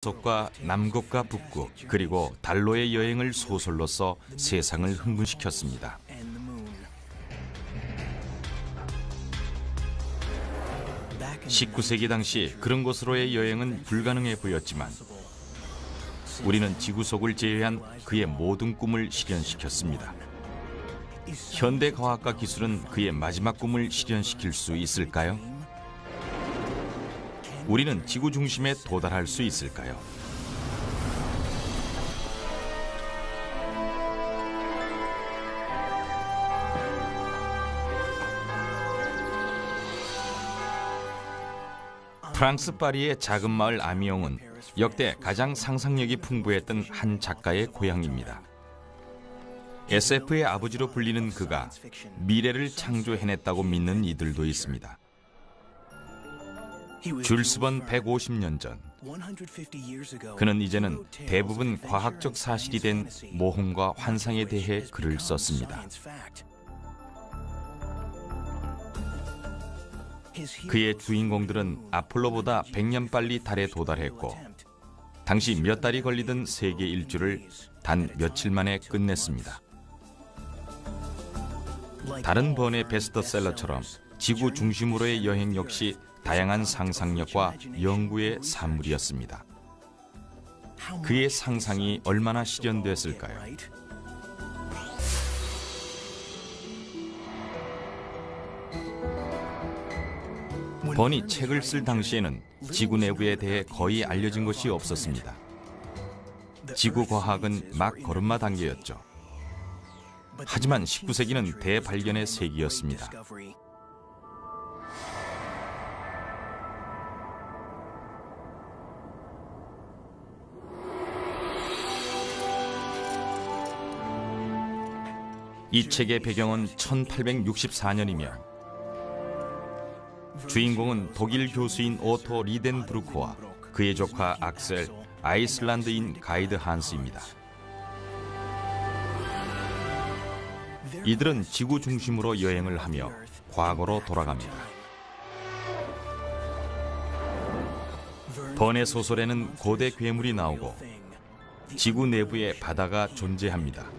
서쪽과 남극과 북극 그리고 달로의 여행을 소설로써 세상을 흥분시켰습니다. 19세기 당시 그런 곳으로의 여행은 불가능해 보였지만 우리는 지구 속을 제외한 그의 모든 꿈을 실현시켰습니다. 현대 과학과 기술은 그의 마지막 꿈을 실현시킬 수 있을까요? 우리는 지구 중심에 도달할 수 있을까요? 프랑스 파리의 작은 마을 아미옹은 역대 가장 상상력이 풍부했던 한 작가의 고향입니다. SF의 아버지로 불리는 그가 미래를 창조해냈다고 믿는 이들도 있습니다. 줄스 번 150년 전, 그는 이제는 대부분 과학적 사실이 된 모험과 환상에 대해 글을 썼습니다. 그의 주인공들은 아폴로보다 100년 빨리 달에 도달했고 당시 몇 달이 걸리던 세계 일주를 단 며칠 만에 끝냈습니다. 다른 번의 베스트셀러처럼 지구 중심으로의 여행 역시 다양한 상상력과 연구의 산물이었습니다. 그의 상상이 얼마나 실현됐을까요? 번이 책을 쓸 당시에는 지구 내부에 대해 거의 알려진 것이 없었습니다. 지구 과학은 막 걸음마 단계였죠. 하지만 19세기는 대발견의 세기였습니다. 이 책의 배경은 1864년이며 주인공은 독일 교수인 오토 리덴브루크와 그의 조카 악셀, 아이슬란드인 가이드 한스입니다. 이들은 지구 중심으로 여행을 하며 과거로 돌아갑니다. 번의 소설에는 고대 괴물이 나오고 지구 내부에 바다가 존재합니다.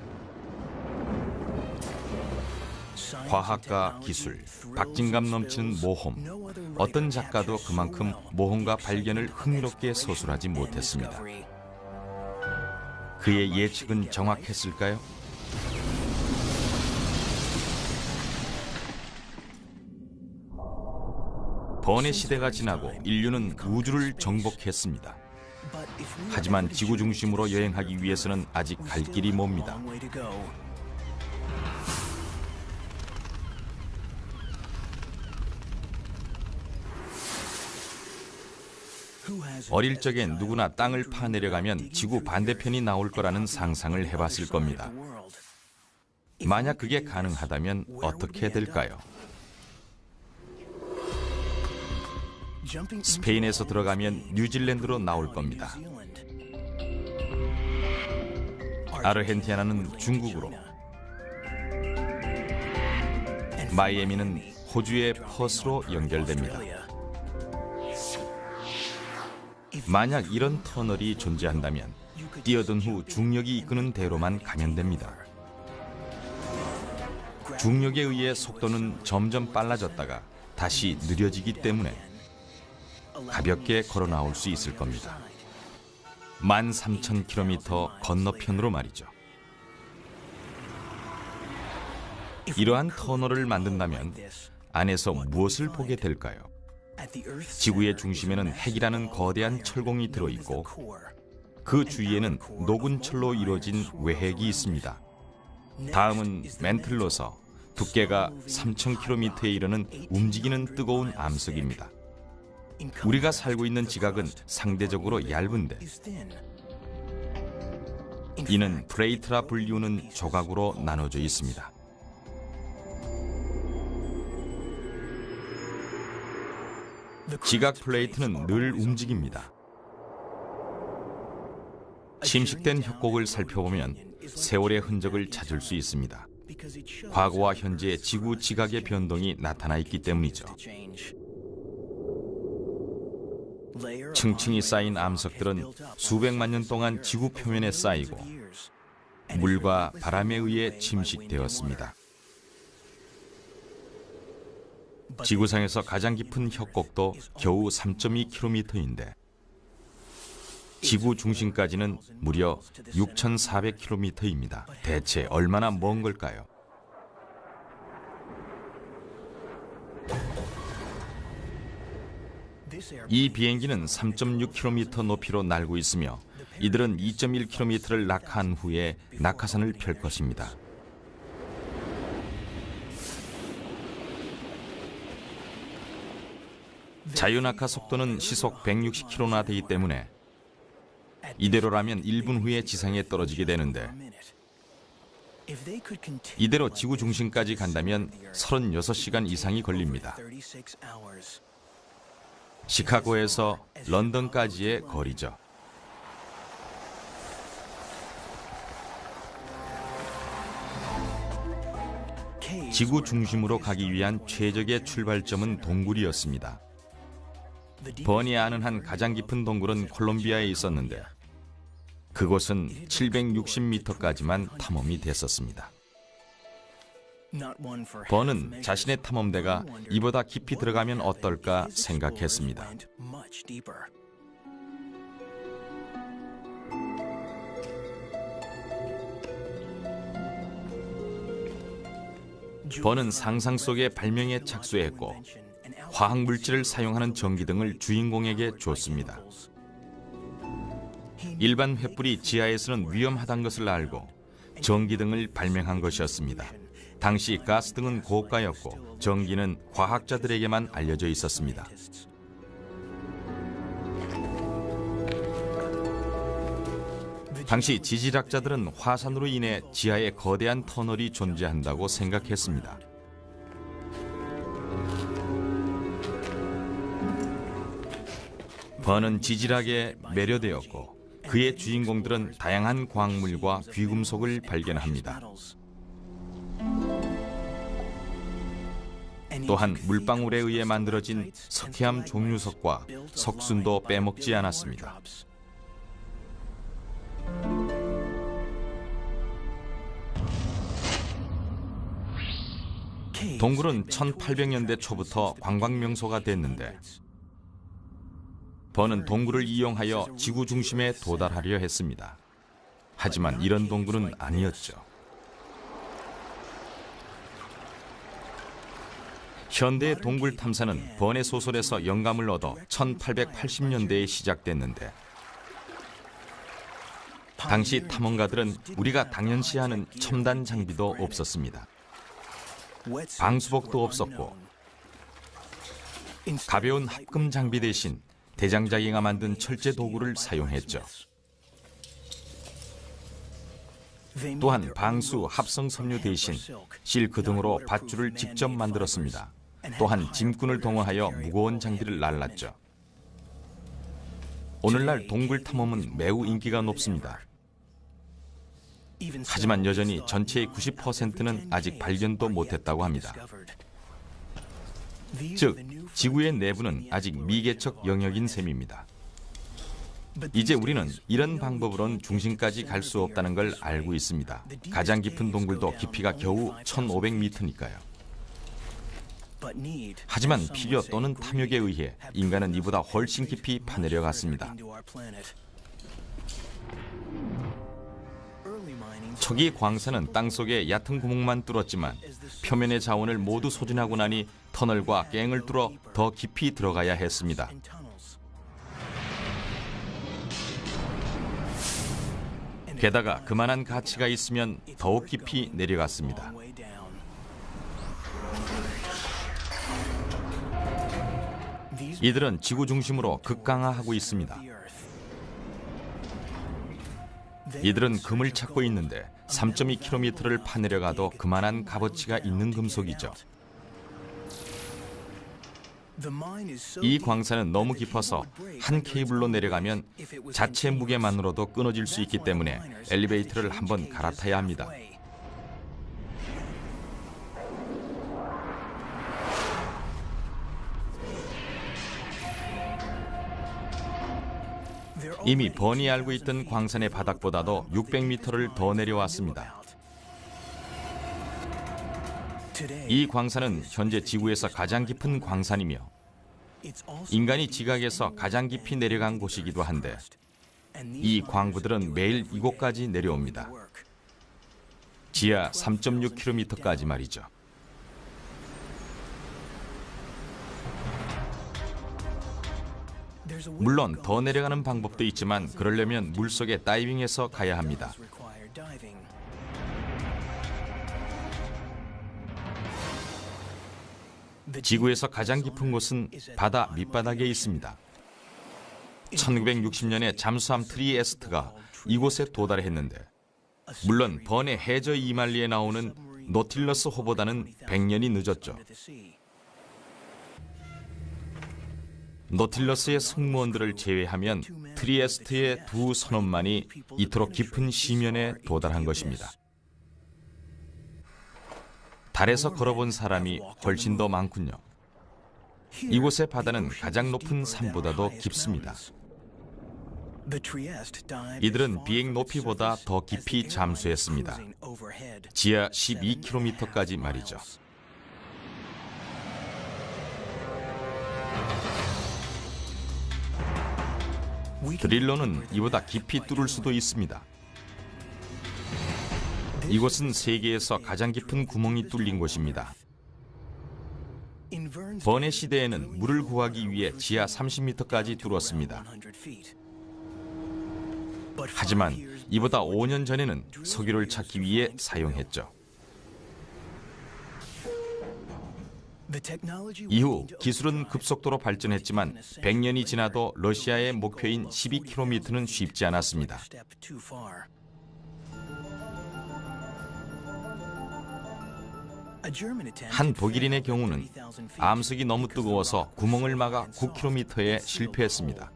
과학과 기술, 박진감 넘치는 모험, 어떤 작가도 그만큼 모험과 발견을 흥미롭게 서술하지 못했습니다. 그의 예측은 정확했을까요? 번의 시대가 지나고 인류는 우주를 정복했습니다. 하지만 지구 중심으로 여행하기 위해서는 아직 갈 길이 멉니다. 어릴 적엔 누구나 땅을 파내려가면 지구 반대편이 나올 거라는 상상을 해봤을 겁니다. 만약 그게 가능하다면 어떻게 될까요? 스페인에서 들어가면 뉴질랜드로 나올 겁니다. 아르헨티나는 중국으로, 마이애미는 호주의 퍼스로 연결됩니다. 만약 이런 터널이 존재한다면 뛰어든 후 중력이 이끄는 대로만 가면 됩니다. 중력에 의해 속도는 점점 빨라졌다가 다시 느려지기 때문에 가볍게 걸어 나올 수 있을 겁니다. 13,000km 건너편으로 말이죠. 이러한 터널을 만든다면 안에서 무엇을 보게 될까요? 지구의 중심에는 핵이라는 거대한 철공이 들어있고 그 주위에는 녹은 철로 이루어진 외핵이 있습니다. 다음은 멘틀로서 두께가 3,000km에 이르는 움직이는 뜨거운 암석입니다. 우리가 살고 있는 지각은 상대적으로 얇은데 이는 프레이트라 불리우는 조각으로 나눠져 있습니다. 지각 플레이트는 늘 움직입니다. 침식된 협곡을 살펴보면 세월의 흔적을 찾을 수 있습니다. 과거와 현재의 지구 지각의 변동이 나타나 있기 때문이죠. 층층이 쌓인 암석들은 수백만 년 동안 지구 표면에 쌓이고 물과 바람에 의해 침식되었습니다. 지구상에서 가장 깊은 협곡도 겨우 3.2km인데 지구 중심까지는 무려 6,400km입니다. 대체 얼마나 먼 걸까요? 이 비행기는 3.6km 높이로 날고 있으며 이들은 2.1km를 낙하한 후에 낙하산을 펼 것입니다. 자유낙하 속도는 시속 160km나 되기 때문에 이대로라면 1분 후에 지상에 떨어지게 되는데 이대로 지구 중심까지 간다면 36시간 이상이 걸립니다. 시카고에서 런던까지의 거리죠. 지구 중심으로 가기 위한 최적의 출발점은 동굴이었습니다. 버니 아는 한 가장 깊은 동굴은 콜롬비아에 있었는데 그곳은 760m까지만 탐험이 됐었습니다. 버는 자신의 탐험대가 이보다 깊이 들어가면 어떨까 생각했습니다. 버는 상상 속의 발명에 착수했고 화학물질을 사용하는 전기등을 주인공에게 줬습니다. 일반 횃불이 지하에서는 위험하다는 것을 알고 전기등을 발명한 것이었습니다. 당시 가스등은 고가였고 전기는 과학자들에게만 알려져 있었습니다. 당시 지질학자들은 화산으로 인해 지하에 거대한 터널이 존재한다고 생각했습니다. 버는 지질학에 매료되었고 그의 주인공들은 다양한 광물과 귀금속을 발견합니다. 또한 물방울에 의해 만들어진 석회암 종류석과 석순도 빼먹지 않았습니다. 동굴은 1800년대 초부터 관광명소가 됐는데 버는 동굴을 이용하여 지구 중심에 도달하려 했습니다. 하지만 이런 동굴은 아니었죠. 현대의 동굴 탐사는 번의 소설에서 영감을 얻어 1880년대에 시작됐는데 당시 탐험가들은 우리가 당연시하는 첨단 장비도 없었습니다. 방수복도 없었고 가벼운 합금 장비 대신 대장자기가 만든 철제 도구를 사용했죠. 또한 방수, 합성 섬유 대신 실크 등으로 밧줄을 직접 만들었습니다. 또한 짐꾼을 동원하여 무거운 장비를 날랐죠. 오늘날 동굴 탐험은 매우 인기가 높습니다. 하지만 여전히 전체의 90%는 아직 발견도 못했다고 합니다. 즉, 지구의 내부는 아직 미개척 영역인 셈입니다. 이제 우리는 이런 방법으로는 중심까지 갈 수 없다는 걸 알고 있습니다. 가장 깊은 동굴도 깊이가 겨우 1500m니까요. 하지만 필요 또는 탐욕에 의해 인간은 이보다 훨씬 깊이 파내려 갔습니다. 초기 광산은 땅속에 얕은 구멍만 뚫었지만 표면의 자원을 모두 소진하고 나니 터널과 갱을 뚫어 더 깊이 들어가야 했습니다. 게다가 그만한 가치가 있으면 더욱 깊이 내려갔습니다. 이들은 지구 중심으로 극강화하고 있습니다. 이들은 금을 찾고 있는데 3.2km를 파내려가도 그만한 값어치가 있는 금속이죠. 이 광산은 너무 깊어서 한 케이블로 내려가면 자체 무게만으로도 끊어질 수 있기 때문에 엘리베이터를 한번 갈아타야 합니다. 이미 번이 알고 있던 광산의 바닥보다도 600m를 더 내려왔습니다. 이 광산은 현재 지구에서 가장 깊은 광산이며 인간이 지각에서 가장 깊이 내려간 곳이기도 한데 이 광부들은 매일 이곳까지 내려옵니다. 지하 3.6km까지 말이죠. 물론 더 내려가는 방법도 있지만 그러려면 물속에 다이빙해서 가야 합니다. 지구에서 가장 깊은 곳은 바다 밑바닥에 있습니다. 1960년에 잠수함 트리에스트가 이곳에 도달했는데 물론 번의 해저 이말리에 나오는 노틸러스 호보다는 100년이 늦었죠. 노틸러스의 승무원들을 제외하면 트리에스트의 두 선원만이 이토록 깊은 심연에 도달한 것입니다. 달에서 걸어본 사람이 훨씬 더 많군요. 이곳의 바다는 가장 높은 산보다도 깊습니다. 이들은 비행 높이보다 더 깊이 잠수했습니다. 지하 12km까지 말이죠. 드릴러는 이보다 깊이 뚫을 수도 있습니다. 이곳은 세계에서 가장 깊은 구멍이 뚫린 곳입니다. 번의 시대에는 물을 구하기 위해 지하 30m까지 뚫었습니다. 하지만 이보다 5년 전에는 석유를 찾기 위해 사용했죠. 이후 기술은 급속도로 발전했지만 100년이 지나도 러시아의 목표인 12km는 쉽지 않았습니다. 한 독일인의 경우는 암석이 너무 뜨거워서 구멍을 막아 9km에 실패했습니다.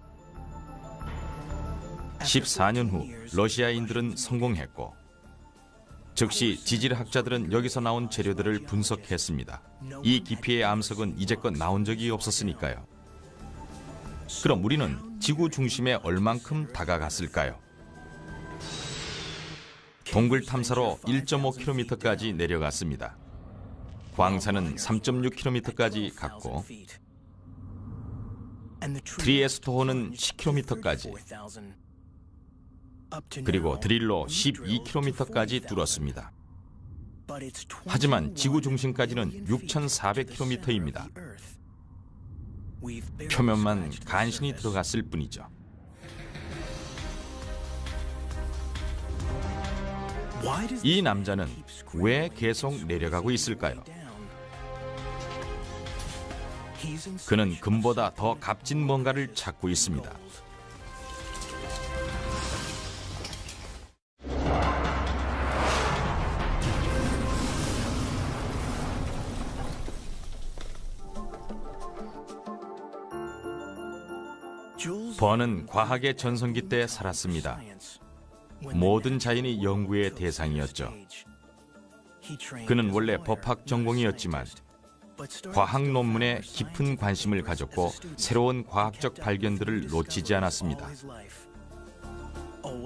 14년 후 러시아인들은 성공했고 즉시 지질학자들은 여기서 나온 재료들을 분석했습니다. 이 깊이의 암석은 이제껏 나온 적이 없었으니까요. 그럼 우리는 지구 중심에 얼만큼 다가갔을까요? 동굴 탐사로 1.5km까지 내려갔습니다. 광산은 3.6km까지 갔고 트리에스토호는 10km까지 그리고 드릴로 12km까지 뚫었습니다. 하지만 지구 중심까지는 6,400km입니다. 표면만 간신히 들어갔을 뿐이죠. 이 남자는 왜 계속 내려가고 있을까요? 그는 금보다 더 값진 뭔가를 찾고 있습니다. 번은 과학의 전성기 때 살았습니다. 모든 자연이 연구의 대상이었죠. 그는 원래 법학 전공이었지만 과학 논문에 깊은 관심을 가졌고 새로운 과학적 발견들을 놓치지 않았습니다.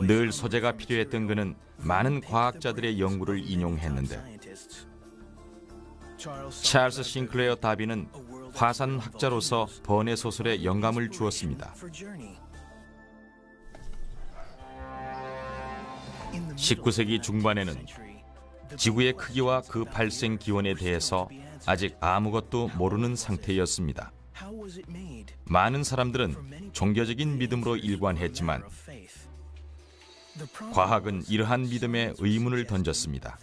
늘 소재가 필요했던 그는 많은 과학자들의 연구를 인용했는데 찰스 싱클레어 다비는 화산학자로서 번의 소설에 영감을 주었습니다. 19세기 중반에는 지구의 크기와 그 발생 기원에 대해서 아직 아무것도 모르는 상태였습니다. 많은 사람들은 종교적인 믿음으로 일관했지만 과학은 이러한 믿음에 의문을 던졌습니다.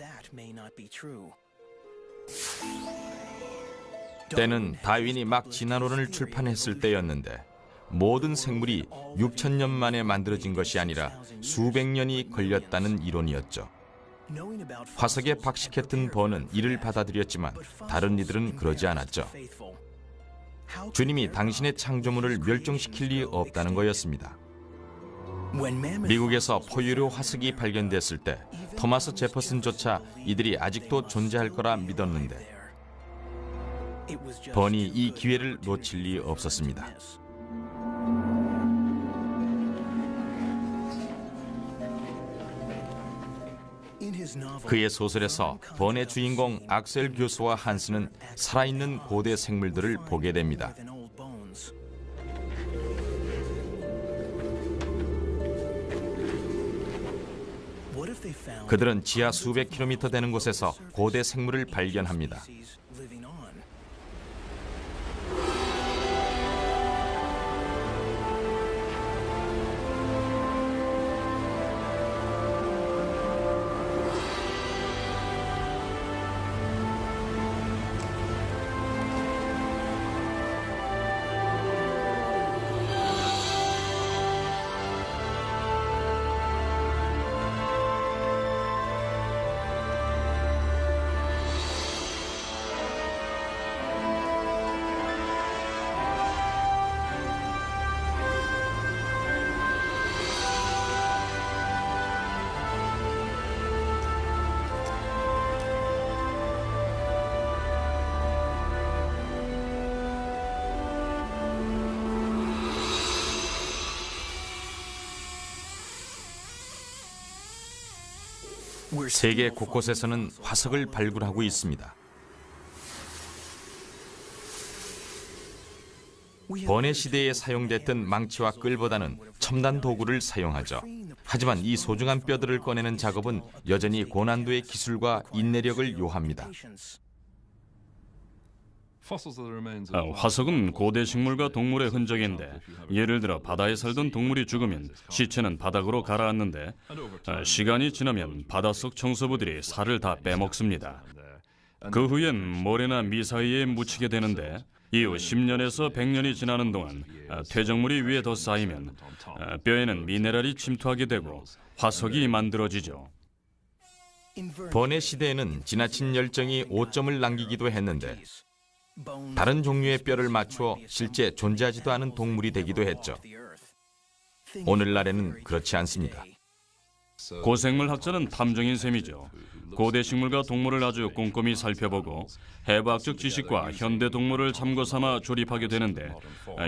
때는 다윈이 막 진화론을 출판했을 때였는데 모든 생물이 6,000년 만에 만들어진 것이 아니라 수백 년이 걸렸다는 이론이었죠. 화석에 박식했던 번은 이를 받아들였지만 다른 이들은 그러지 않았죠. 주님이 당신의 창조물을 멸종시킬 리 없다는 거였습니다. 미국에서 포유류 화석이 발견됐을 때 토마스 제퍼슨조차 이들이 아직도 존재할 거라 믿었는데 번이 이 기회를 놓칠 리 없었습니다. 그의 소설에서 번의 주인공 악셀 교수와 한스는 살아있는 고대 생물들을 보게 됩니다. 그들은 지하 수백 킬로미터 되는 곳에서 고대 생물을 발견합니다. 세계 곳곳에서는 화석을 발굴하고 있습니다. 번의 시대에 사용됐던 망치와 끌보다는 첨단 도구를 사용하죠. 하지만 이 소중한 뼈들을 꺼내는 작업은 여전히 고난도의 기술과 인내력을 요합니다. 화석은 고대 식물과 동물의 흔적인데, 예를 들어 바다에 살던 동물이 죽으면 시체는 바닥으로 가라앉는데 시간이 지나면 바닷속 청소부들이 살을 다 빼먹습니다. 그 후엔 모래나 미 사이에 묻히게 되는데, 이후 10년에서 100년이 지나는 동안 퇴적물이 위에 더 쌓이면 뼈에는 미네랄이 침투하게 되고 화석이 만들어지죠. 번의 시대에는 지나친 열정이 오점을 남기기도 했는데, 다른 종류의 뼈를 맞추어 실제 존재하지도 않은 동물이 되기도 했죠. 오늘날에는 그렇지 않습니다. 고생물 학자는 탐정인 셈이죠. 고대 식물과 동물을 아주 꼼꼼히 살펴보고 해부학적 지식과 현대 동물을 참고 삼아 조립하게 되는데,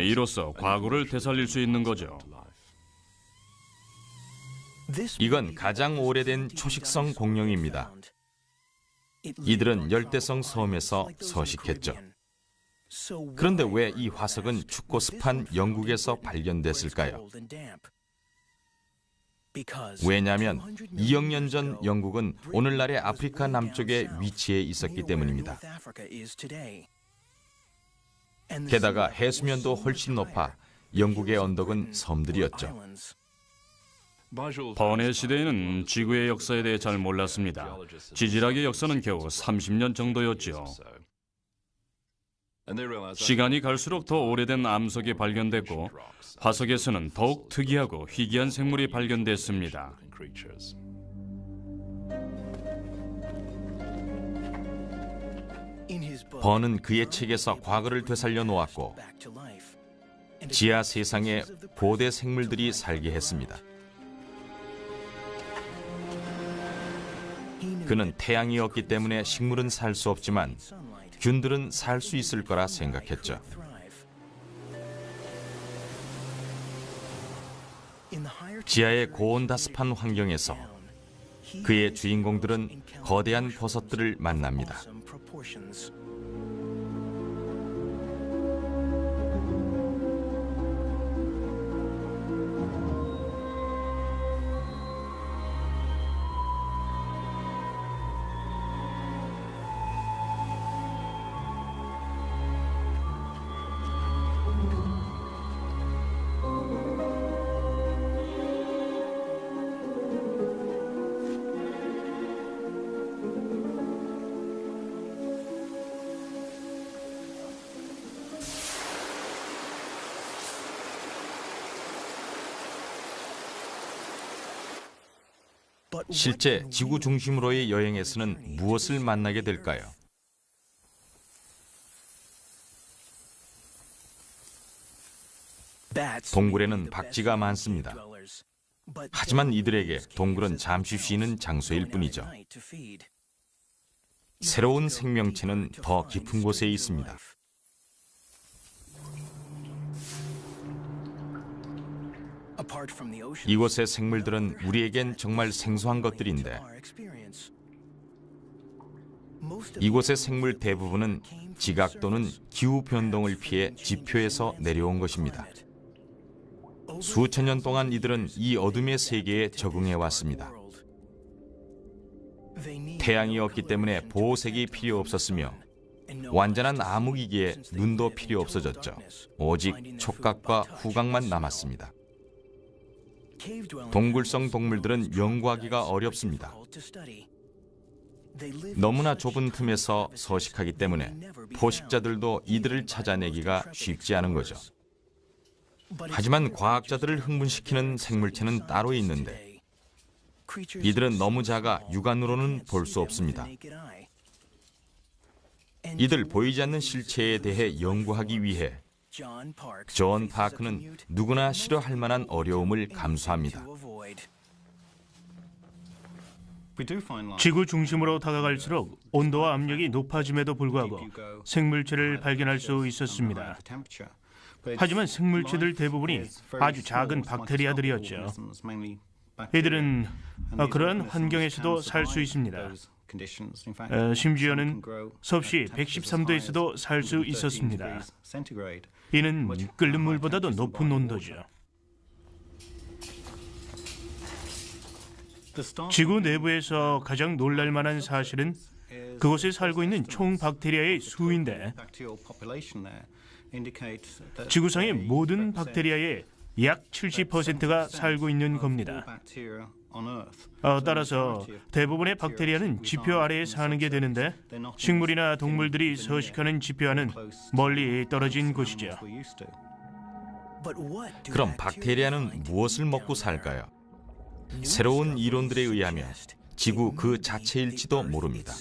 이로써 과거를 되살릴 수 있는 거죠. 이건 가장 오래된 초식성 공룡입니다. 이들은 열대성 섬에서 서식했죠. 그런데 왜 이 화석은 춥고 습한 영국에서 발견됐을까요? 왜냐하면 2억 년 전 영국은 오늘날의 아프리카 남쪽에 위치해 있었기 때문입니다. 게다가 해수면도 훨씬 높아 영국의 언덕은 섬들이었죠. 번의 시대에는 지구의 역사에 대해 잘 몰랐습니다. 지질학의 역사는 겨우 30년 정도였죠. 시간이 갈수록 더 오래된 암석이 발견됐고, 화석에서는 더욱 특이하고 희귀한 생물이 발견됐습니다. 번은 그의 책에서 과거를 되살려 놓았고, 지하 세상에 고대 생물들이 살게 했습니다. 그는 태양이 없기 때문에 식물은 살 수 없지만 균들은 살 수 있을 거라 생각했죠. 지하의 고온다습한 환경에서 그의 주인공들은 거대한 버섯들을 만납니다. 실제 지구 중심으로의 여행에서는 무엇을 만나게 될까요? 동굴에는 박쥐가 많습니다. 하지만 이들에게 동굴은 잠시 쉬는 장소일 뿐이죠. 새로운 생명체는 더 깊은 곳에 있습니다. 이곳의 생물들은 우리에겐 정말 생소한 것들인데 이곳의 생물 대부분은 지각 또는 기후 변동을 피해 지표에서 내려온 것입니다. 수천 년 동안 이들은 이 어둠의 세계에 적응해 왔습니다. 태양이 없기 때문에 보호색이 필요 없었으며 완전한 암흑이기에 눈도 필요 없어졌죠. 오직 촉각과 후각만 남았습니다. 동굴성 동물들은 연구하기가 어렵습니다. 너무나 좁은 틈에서 서식하기 때문에 포식자들도 이들을 찾아내기가 쉽지 않은 거죠. 하지만 과학자들을 흥분시키는 생물체는 따로 있는데 이들은 너무 작아 육안으로는 볼 수 없습니다. 이들 보이지 않는 실체에 대해 연구하기 위해 존 파크는 누구나 싫어할 만한 어려움을 감수합니다. 지구 중심으로 다가갈수록 온도와 압력이 높아짐에도 불구하고 생물체를 발견할 수 있었습니다. 하지만 생물체들 대부분이 아주 작은 박테리아들이었죠. 이들은 그러한 환경에서도 살 수 있습니다. 심지어는 섭씨 113도에서도 살 수 있었습니다. 이는 끓는 물보다도 높은 온도죠. 지구 내부에서 가장 놀랄 만한 사실은 그곳에 살고 있는 총 박테리아의 수인데 지구상의 모든 박테리아의 약 70%가 살고 있는 겁니다. 따라서 대부분의 박테리아는 지표 아래에 사는 게 되는데 식물이나 동물들이 서식하는 지표와는 멀리 떨어진 곳이죠. 그럼 박테리아는 무엇을 먹고 살까요? 새로운 이론들에 의하면 지구 그 자체일지도 모릅니다.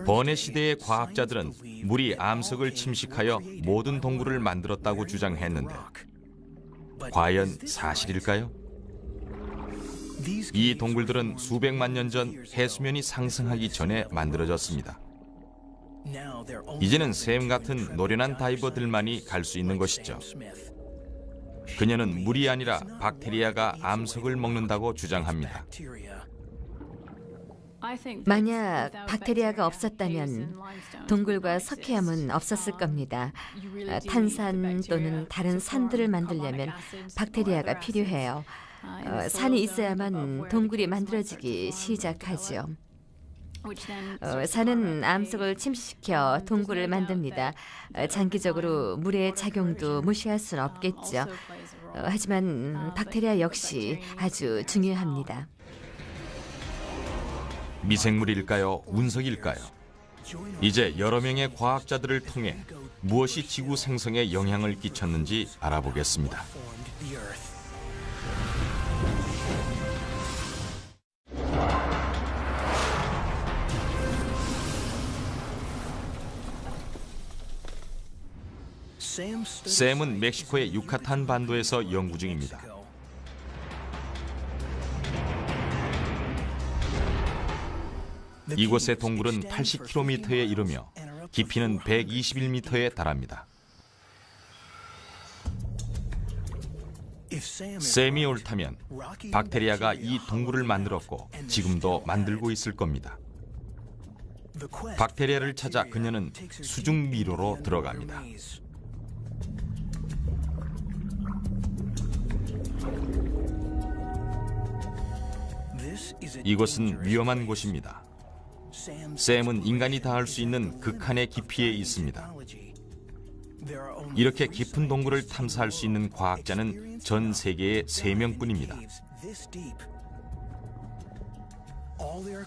번뇌 시대의 과학자들은 물이 암석을 침식하여 모든 동굴을 만들었다고 주장했는데 과연 사실일까요? 이 동굴들은 수백만 년 전 해수면이 상승하기 전에 만들어졌습니다. 이제는 샘 같은 노련한 다이버들만이 갈 수 있는 것이죠. 그녀는 물이 아니라 박테리아가 암석을 먹는다고 주장합니다. 만약 박테리아가 없었다면 동굴과 석회암은 없었을 겁니다. 탄산 또는 다른 산들을 만들려면 박테리아가 필요해요. 산이 있어야만 동굴이 만들어지기 시작하죠. 산은 암석을 침식시켜 동굴을 만듭니다. 장기적으로 물의 작용도 무시할 수는 없겠죠. 하지만 박테리아 역시 아주 중요합니다. 미생물일까요? 운석일까요? 이제 여러 명의 과학자들을 통해 무엇이 지구 생성에 영향을 끼쳤는지 알아보겠습니다. 샘은 멕시코의 유카탄 반도에서 연구 중입니다. 이곳의 동굴은 80km에 이르며 깊이는 121m에 달합니다. 샘이 옳다면 박테리아가 이 동굴을 만들었고 지금도 만들고 있을 겁니다. 박테리아를 찾아 그녀는 수중 미로로 들어갑니다. 이곳은 위험한 곳입니다. 샘은 인간이 닿을 수 있는 극한의 깊이에 있습니다. 이렇게 깊은 동굴을 탐사할 수 있는 과학자는 전 세계에 3명뿐입니다.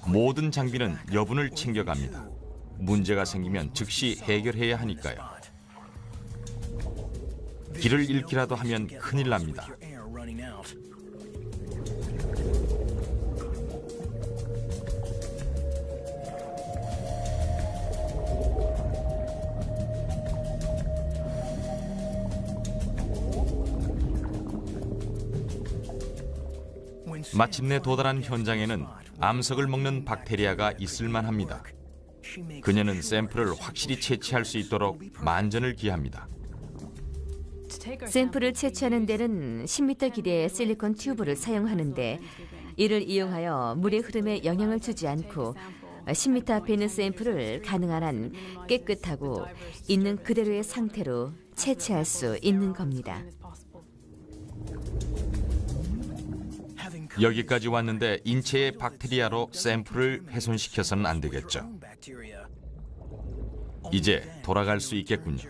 모든 장비는 여분을 챙겨갑니다. 문제가 생기면 즉시 해결해야 하니까요. 길을 잃기라도 하면 큰일 납니다. 마침내 도달한 현장에는 암석을 먹는 박테리아가 있을 만합니다. 그녀는 샘플을 확실히 채취할 수 있도록 만전을 기합니다. 샘플을 채취하는 데는 10m 길이의 실리콘 튜브를 사용하는데 이를 이용하여 물의 흐름에 영향을 주지 않고 10m 앞에 있는 샘플을 가능한 한 깨끗하고 있는 그대로의 상태로 채취할 수 있는 겁니다. 여기까지 왔는데 인체의 박테리아로 샘플을 훼손시켜서는 안 되겠죠. 이제 돌아갈 수 있겠군요.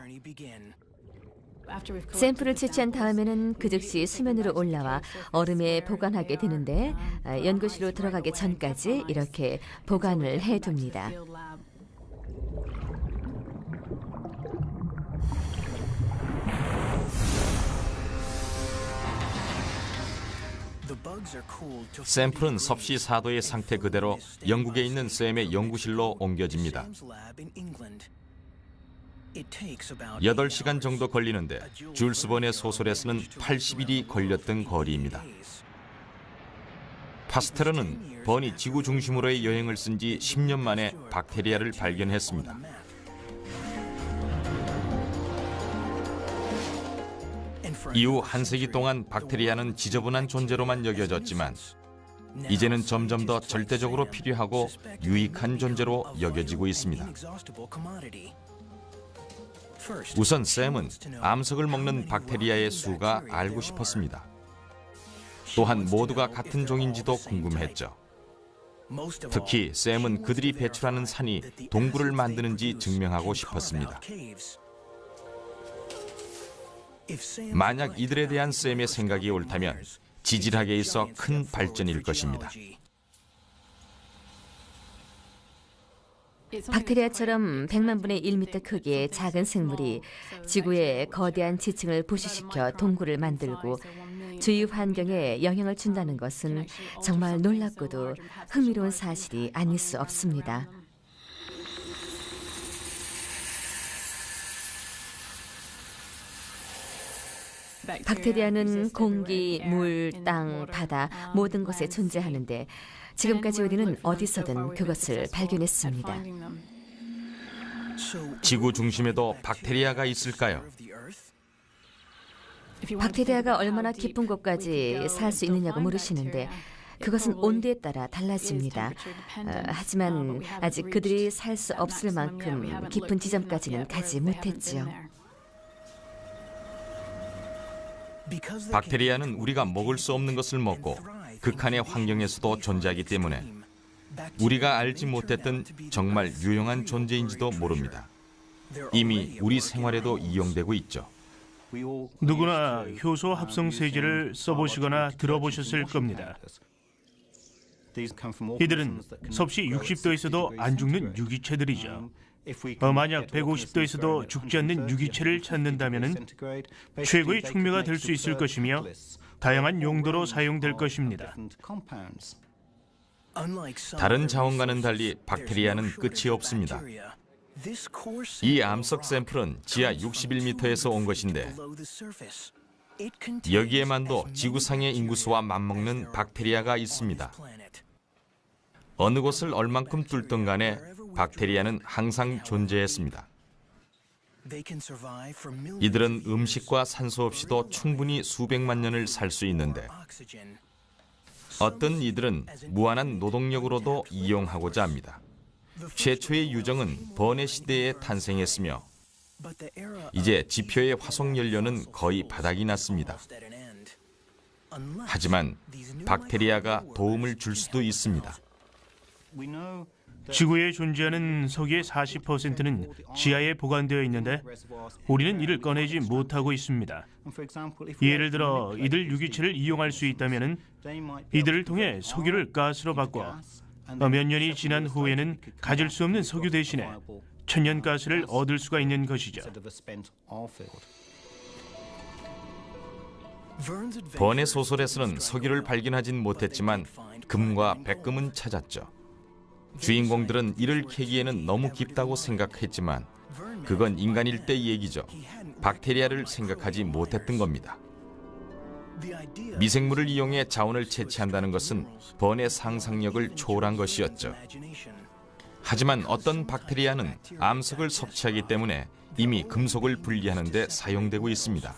샘플을 채취한 다음에는 그 즉시 수면으로 올라와 얼음에 보관하게 되는데 연구실로 들어가기 전까지 이렇게 보관을 해둡니다. 샘플은 섭씨 4도의 상태 그대로 영국에 있는 샘의 연구실로 옮겨집니다. 8시간 정도 걸리는데 줄스 번의 소설에서는 80일이 걸렸던 거리입니다. 파스텔러는 번이 지구 중심으로의 여행을 쓴 지 10년 만에 박테리아를 발견했습니다. 이후 한 세기 동안 박테리아는 지저분한 존재로만 여겨졌지만 이제는 점점 더 절대적으로 필요하고 유익한 존재로 여겨지고 있습니다. 우선 샘은 암석을 먹는 박테리아의 수가 알고 싶었습니다. 또한 모두가 같은 종인지도 궁금했죠. 특히 샘은 그들이 배출하는 산이 동굴을 만드는지 증명하고 싶었습니다. 만약 이들에 대한 샘의 생각이 옳다면 지질학에 있어 큰 발전일 것입니다. 박테리아처럼 100만 분의 1m 크기의 작은 생물이 지구의 거대한 지층을 부식시켜 동굴을 만들고 주위 환경에 영향을 준다는 것은 정말 놀랍고도 흥미로운 사실이 아닐 수 없습니다. 박테리아는 공기, 물, 땅, 바다 모든 곳에 존재하는데 지금까지 우리는 어디서든 그것을 발견했습니다. 지구 중심에도 박테리아가 있을까요? 박테리아가 얼마나 깊은 곳까지 살 수 있느냐고 물으시는데 그것은 온도에 따라 달라집니다. 하지만 아직 그들이 살 수 없을 만큼 깊은 지점까지는 가지 못했지요. 박테리아는 우리가 먹을 수 없는 것을 먹고 극한의 환경에서도 존재하기 때문에 우리가 알지 못했던 정말 유용한 존재인지도 모릅니다. 이미 우리 생활에도 이용되고 있죠. 누구나 효소 합성 세제를 써보시거나 들어보셨을 겁니다. 이들은 섭씨 60도에서도 안 죽는 유기체들이죠. 만약 150도에서도 죽지 않는 유기체를 찾는다면 최고의 촉매가 될 수 있을 것이며 다양한 용도로 사용될 것입니다. 다른 자원과는 달리 박테리아는 끝이 없습니다. 이 암석 샘플은 지하 61m에서 온 것인데 여기에만도 지구상의 인구수와 맞먹는 박테리아가 있습니다. 어느 곳을 얼만큼 뚫든 간에 박테리아는 항상 존재했습니다. 이들은 음식과 산소 없이도 충분히 수백만 년을 살 수 있는데 어떤 이들은 무한한 노동력으로도 이용하고자 합니다. 최초의 유정은 번의 시대에 탄생했으며 이제 지표의 화석 연료는 거의 바닥이 났습니다. 하지만 박테리아가 도움을 줄 수도 있습니다. 지구에 존재하는 석유의 40%는 지하에 보관되어 있는데 우리는 이를 꺼내지 못하고 있습니다. 예를 들어 이들 유기체를 이용할 수 있다면 이들을 통해 석유를 가스로 바꿔 몇 년이 지난 후에는 가질 수 없는 석유 대신에 천연가스를 얻을 수가 있는 것이죠. 번의 소설에서는 석유를 발견하진 못했지만 금과 백금은 찾았죠. 주인공들은 이를 캐기에는 너무 깊다고 생각했지만 그건 인간일 때 얘기죠. 박테리아를 생각하지 못했던 겁니다. 미생물을 이용해 자원을 채취한다는 것은 번의 상상력을 초월한 것이었죠. 하지만 어떤 박테리아는 암석을 섭취하기 때문에 이미 금속을 분리하는 데 사용되고 있습니다.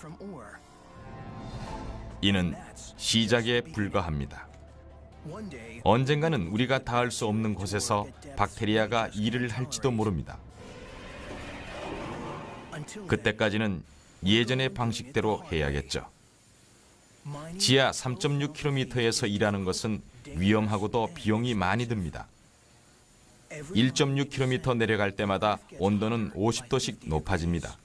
이는 시작에 불과합니다. 언젠가는 우리가 닿을 수 없는 곳에서 박테리아가 일을 할지도 모릅니다. 그때까지는 예전의 방식대로 해야겠죠. 지하 3.6km에서 일하는 것은 위험하고도 비용이 많이 듭니다. 1.6km 내려갈 때마다 온도는 50도씩 높아집니다.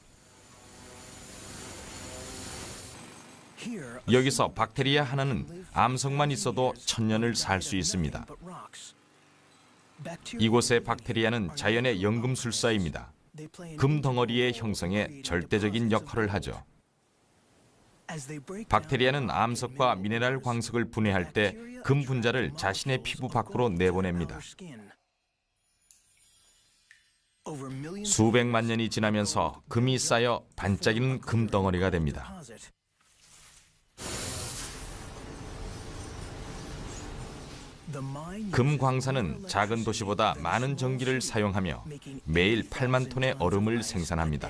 여기서 박테리아 하나는 암석만 있어도 1000년을 살 수 있습니다. 이곳의 박테리아는 자연의 연금술사입니다. 금 덩어리의 형성에 절대적인 역할을 하죠. 박테리아는 암석과 미네랄 광석을 분해할 때 금 분자를 자신의 피부 밖으로 내보냅니다. 수백만 년이 지나면서 금이 쌓여 반짝이는 금 덩어리가 됩니다. 금 광산은 작은 도시보다 많은 전기를 사용하며 매일 8만 톤의 얼음을 생산합니다.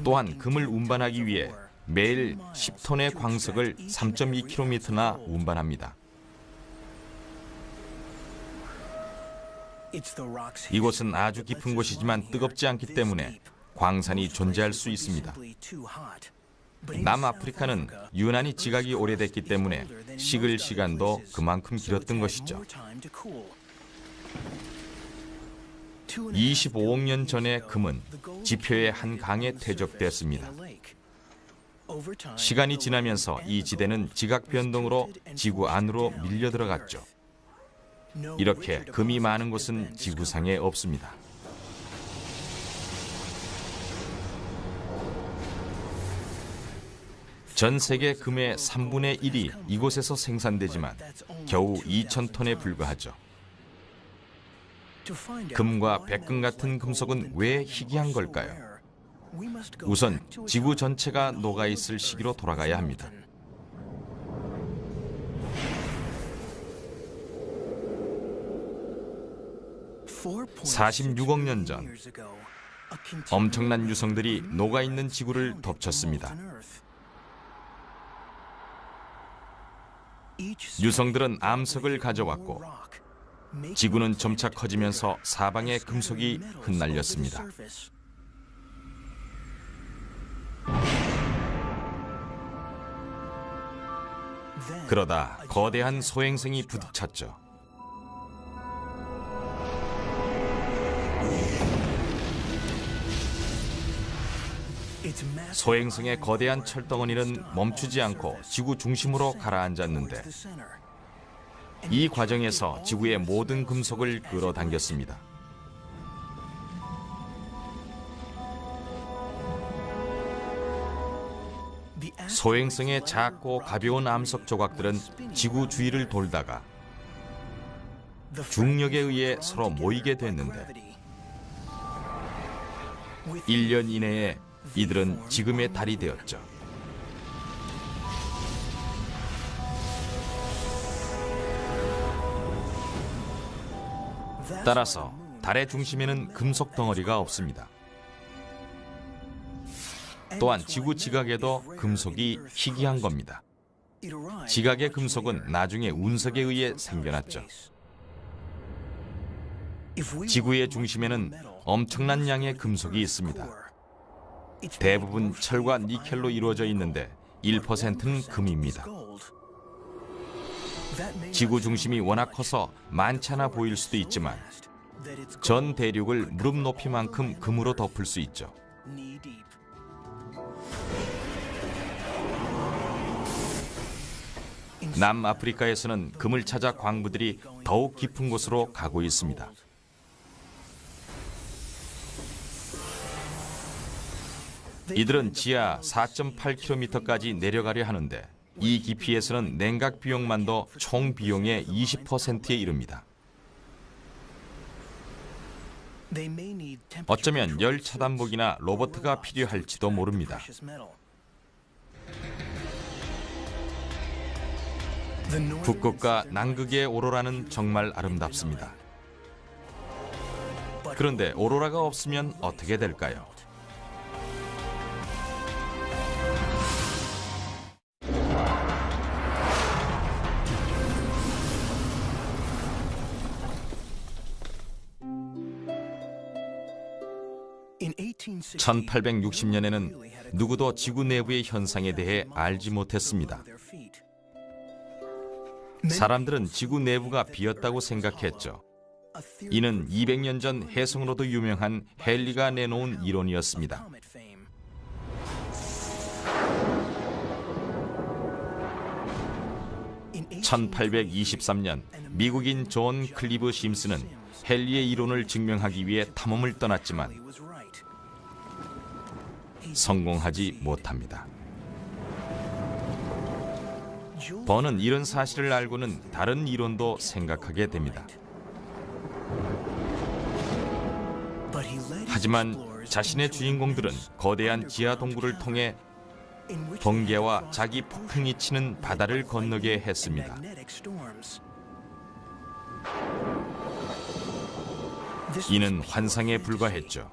또한 금을 운반하기 위해 매일 10톤의 광석을 3.2km나 운반합니다. 이곳은 아주 깊은 곳이지만 뜨겁지 않기 때문에 광산이 존재할 수 있습니다. 남아프리카는 유난히 지각이 오래됐기 때문에 식을 시간도 그만큼 길었던 것이죠. 25억 년 전에 금은 지표의 한 강에 퇴적되었습니다. 시간이 지나면서 이 지대는 지각 변동으로 지구 안으로 밀려 들어갔죠. 이렇게 금이 많은 곳은 지구상에 없습니다. 전 세계 금의 3분의 1이 이곳에서 생산되지만 겨우 2,000톤에 불과하죠. 금과 백금 같은 금속은 왜 희귀한 걸까요? 우선 지구 전체가 녹아있을 시기로 돌아가야 합니다. 46억 년 전, 엄청난 유성들이 녹아있는 지구를 덮쳤습니다. 유성들은 암석을 가져왔고 지구는 점차 커지면서 사방에 금속이 흩날렸습니다. 그러다 거대한 소행성이 부딪혔죠. 소행성의 거대한 철덩어리는 멈추지 않고 지구 중심으로 가라앉았는데 이 과정에서 지구의 모든 금속을 끌어당겼습니다. 소행성의 작고 가벼운 암석 조각들은 지구 주위를 돌다가 중력에 의해 서로 모이게 됐는데 1년 이내에 이들은 지금의 달이 되었죠. 따라서 달의 중심에는 금속 덩어리가 없습니다. 또한 지구 지각에도 금속이 희귀한 겁니다. 지각의 금속은 나중에 운석에 의해 생겨났죠. 지구의 중심에는 엄청난 양의 금속이 있습니다. 대부분 철과 니켈로 이루어져 있는데 1%는 금입니다. 지구 중심이 워낙 커서 많지 않아 보일 수도 있지만 전 대륙을 무릎 높이만큼 금으로 덮을 수 있죠. 남아프리카에서는 금을 찾아 광부들이 더욱 깊은 곳으로 가고 있습니다. 이들은 지하 4.8km까지 내려가려 하는데 이 깊이에서는 냉각 비용만도 총 비용의 20%에 이릅니다. 어쩌면 열 차단복이나 로봇가 필요할지도 모릅니다. 북극과 남극의 오로라는 정말 아름답습니다. 그런데 오로라가 없으면 어떻게 될까요? (1860년에는) 누구도 지구 내부의 현상에 대해 알지 못했습니다. 사람들은 지구 내부가 비었다고 생각했죠. 이는 200년 전 해성으로도 유명한 헨리가 내놓은 이론이었습니다. 1823년 미국인 존 클리브 심스는 헨리의 이론을 증명하기 위해 탐험을 떠났지만 성공하지 못합니다. 번은 이런 사실을 알고는 다른 이론도 생각하게 됩니다. 하지만 자신의 주인공들은 거대한 지하 동굴을 통해 번개와 자기 폭풍이 치는 바다를 건너게 했습니다. 이는 환상에 불과했죠.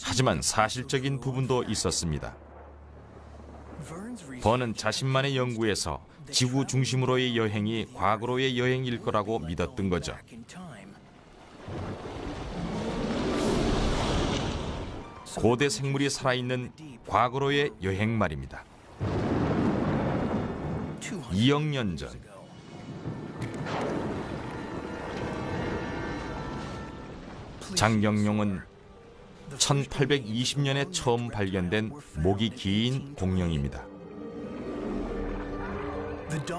하지만 사실적인 부분도 있었습니다. 번은 자신만의 연구에서 지구 중심으로의 여행이 과거로의 여행일 거라고 믿었던 거죠. 고대 생물이 살아있는 과거로의 여행 말입니다. 2억 년 전, 장경룡은 1820년에 처음 발견된 목이 긴 공룡입니다.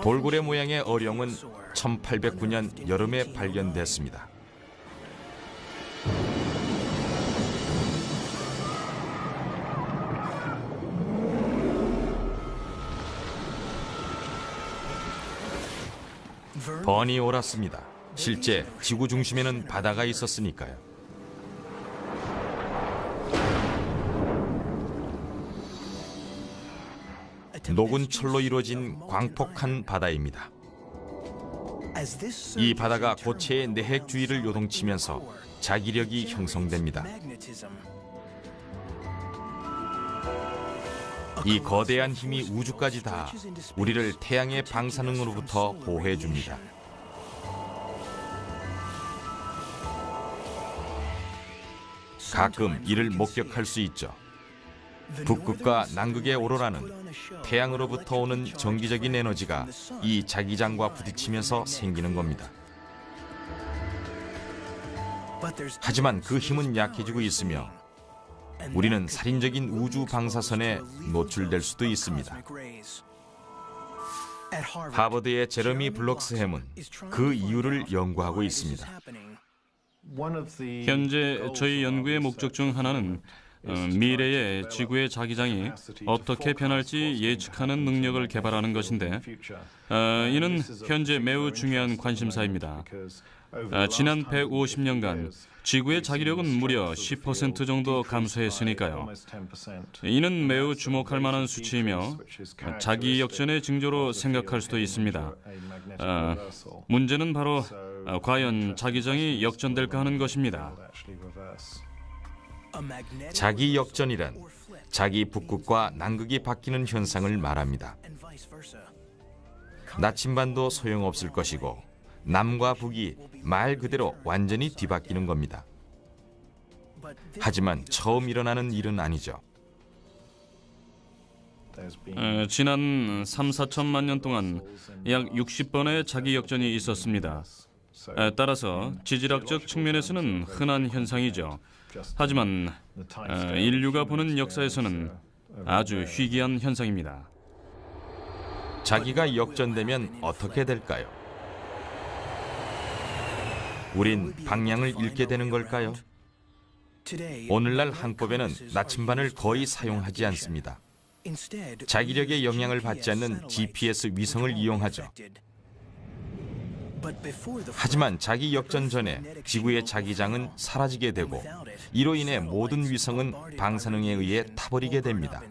돌고래 모양의 어룡은 1809년 여름에 발견됐습니다. 번이 옳았습니다. 실제 지구 중심에는 바다가 있었으니까요. 녹은 철로 이루어진 광폭한 바다입니다. 이 바다가 고체의 내핵 주위를 요동치면서 자기력이 형성됩니다. 이 거대한 힘이 우주까지 닿아 우리를 태양의 방사능으로부터 보호해줍니다. 가끔 이를 목격할 수 있죠. 북극과 남극의 오로라는 태양으로부터 오는 정기적인 에너지가 이 자기장과 부딪히면서 생기는 겁니다. 하지만 그 힘은 약해지고 있으며 우리는 살인적인 우주 방사선에 노출될 수도 있습니다. 하버드의 제러미 블록스햄은 그 이유를 연구하고 있습니다. 현재 저희 연구의 목적 중 하나는 미래의 지구의 자기장이 어떻게 변할지 예측하는 능력을 개발하는 것인데 이는 현재 매우 중요한 관심사입니다. 지난 150년간 지구의 자기력은 무려 10% 정도 감소했으니까요. 이는 매우 주목할 만한 수치이며 자기 역전의 징조로 생각할 수도 있습니다. 문제는 바로 과연 자기장이 역전될까 하는 것입니다. 자기 역전이란 자기 북극과 남극이 바뀌는 현상을 말합니다. 나침반도 소용없을 것이고 남과 북이 말 그대로 완전히 뒤바뀌는 겁니다. 하지만 처음 일어나는 일은 아니죠. 지난 3, 4천만 년 동안 약 60번의 자기 역전이 있었습니다. 따라서 지질학적 측면에서는 흔한 현상이죠. 하지만 인류가 보는 역사에서는 아주 희귀한 현상입니다. 자기가 역전되면 어떻게 될까요? 우린 방향을 잃게 되는 걸까요? 오늘날 항법에는 나침반을 거의 사용하지 않습니다. 자기력의 영향을 받지 않는 GPS 위성을 이용하죠. 하지만 자기 역전 전에 지구의 자기장은 사라지게 되고 이로 인해 모든 위성은 방사능에 의해 타버리게 됩니다.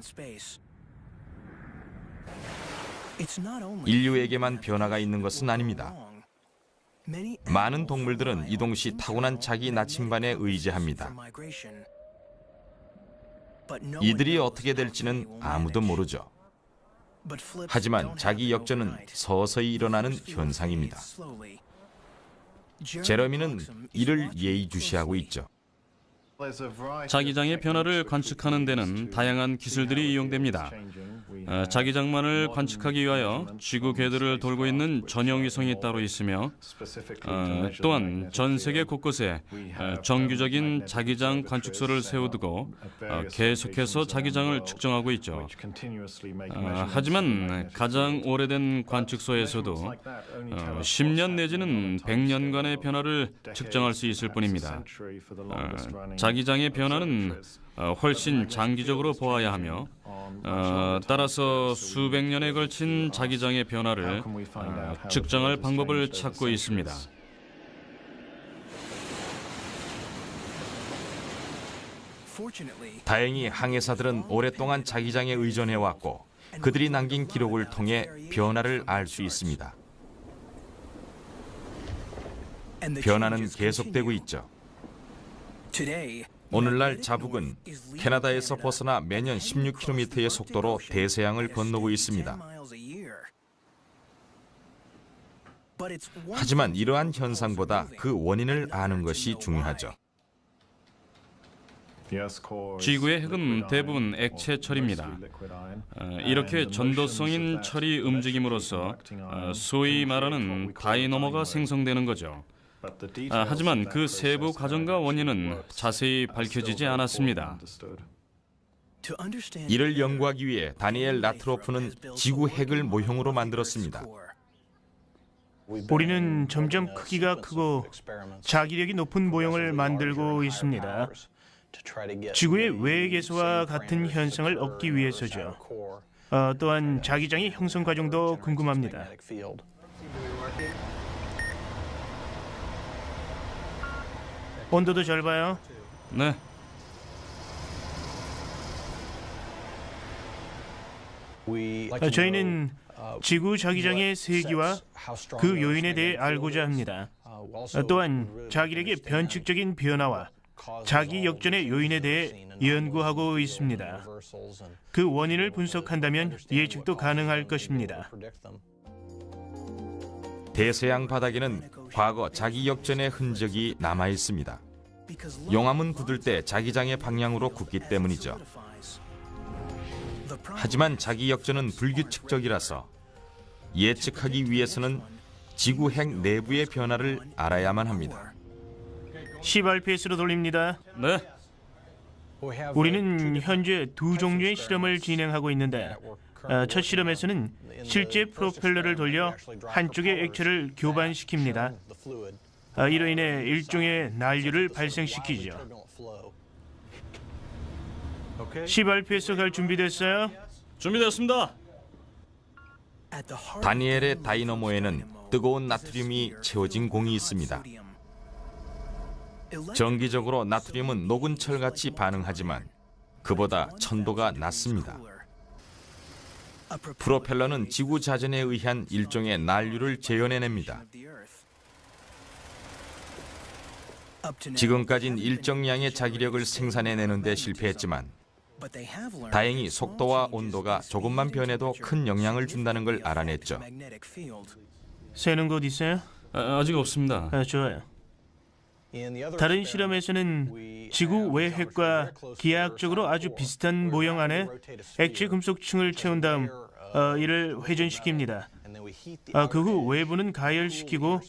인류에게만 변화가 있는 것은 아닙니다. 많은 동물들은 이동 시 타고난 자기 나침반에 의지합니다. 이들이 어떻게 될지는 아무도 모르죠. 하지만 자기 역전은 서서히 일어나는 현상입니다. 제러미는 이를 예의주시하고 있죠. 자기장의 변화를 관측하는 데는 다양한 기술들이 이용됩니다. 자기장만을 관측하기 위하여 지구 궤도를 돌고 있는 전용 위성이 따로 있으며 또한 전 세계 곳곳에 정규적인 자기장 관측소를 세워두고 계속해서 자기장을 측정하고 있죠. 하지만 가장 오래된 관측소에서도 10년 내지는 100년간의 변화를 측정할 수 있을 뿐입니다. 자기장의 변화는 훨씬 장기적으로 보아야 하며 따라서 수백 년에 걸친 자기장의 변화를 측정할 방법을 찾고 있습니다. 다행히 항해사들은 오랫동안 자기장에 의존해왔고 그들이 남긴 기록을 통해 변화를 알 수 있습니다. 변화는 계속되고 있죠. 오늘날 자북은 캐나다에서 벗어나 매년 16km의 속도로 대서양을 건너고 있습니다. 하지만 이러한 현상보다 그 원인을 아는 것이 중요하죠. 지구의 핵은 대부분 액체 철입니다. 이렇게 전도성인 철이 움직임으로써 소위 말하는 다이너모가 생성되는 거죠. 하지만 그 세부 과정과 원인은 자세히 밝혀지지 않았습니다. 이를 연구하기 위해 다니엘 라트로프는 지구 핵을 모형으로 만들었습니다. 우리는 점점 크기가 크고 자기력이 높은 모형을 만들고 있습니다. 지구의 외계에서와 같은 현상을 얻기 위해서죠. 또한 자기장의 형성 과정도 궁금합니다. 온도도 잘 봐요. 네. 저희는 지구 자기장의 세기와 그 요인에 대해 알고자 합니다. 또한 자기력의 변칙적인 변화와 자기 역전의 요인에 대해 연구하고 있습니다. 그 원인을 분석한다면 예측도 가능할 것입니다. 대서양 바닥에는 과거 자기 역전의 흔적이 남아 있습니다. 용암은 굳을 때 자기장의 방향으로 굳기 때문이죠. 하지만 자기 역전은 불규칙적이라서 예측하기 위해서는 지구 핵 내부의 변화를 알아야만 합니다. 10rps로 돌립니다. 네. 우리는 현재 두 종류의 실험을 진행하고 있는데 첫 실험에서는 실제 프로펠러를 돌려 한쪽의 액체를 교반시킵니다. 이로 인해 일종의 난류를 발생시키죠. 10rps 갈 준비됐어요? 준비되었습니다. 다니엘의 다이너모에는 뜨거운 나트륨이 채워진 공이 있습니다. 정기적으로 나트륨은 녹은 철같이 반응하지만 그보다 천도가 낮습니다. 프로펠러는 지구 자전에 의한 일종의 난류를 재현해냅니다. 지금까진 일정 양의 자기력을 생산해내는 데 실패했지만 다행히 속도와 온도가 조금만 변해도 큰 영향을 준다는 걸 알아냈죠. 새는 곳 있어요? 아직 없습니다. 좋아요. 다른 실험에서는 지구 외핵과 기하학적으로 아주 비슷한 모형 안에 액체 금속층을 채운 다음 이를 회전시킵니다. 그 후 외부는 가열시키고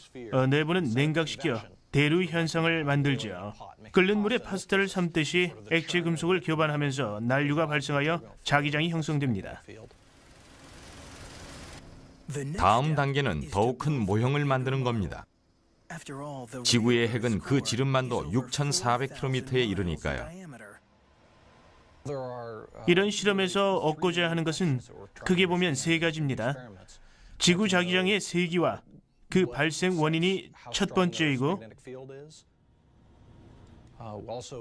내부는 냉각시켜 대류 현상을 만들죠. 끓는 물에 파스타를 삶듯이 액체 금속을 교반하면서 난류가 발생하여 자기장이 형성됩니다. 다음 단계는 더욱 큰 모형을 만드는 겁니다. 지구의 핵은 그 지름만도 6,400km에 이르니까요. 이런 실험에서 얻고자 하는 것은 크게 보면 세 가지입니다. 지구 자기장의 세기와 그 발생 원인이 첫 번째이고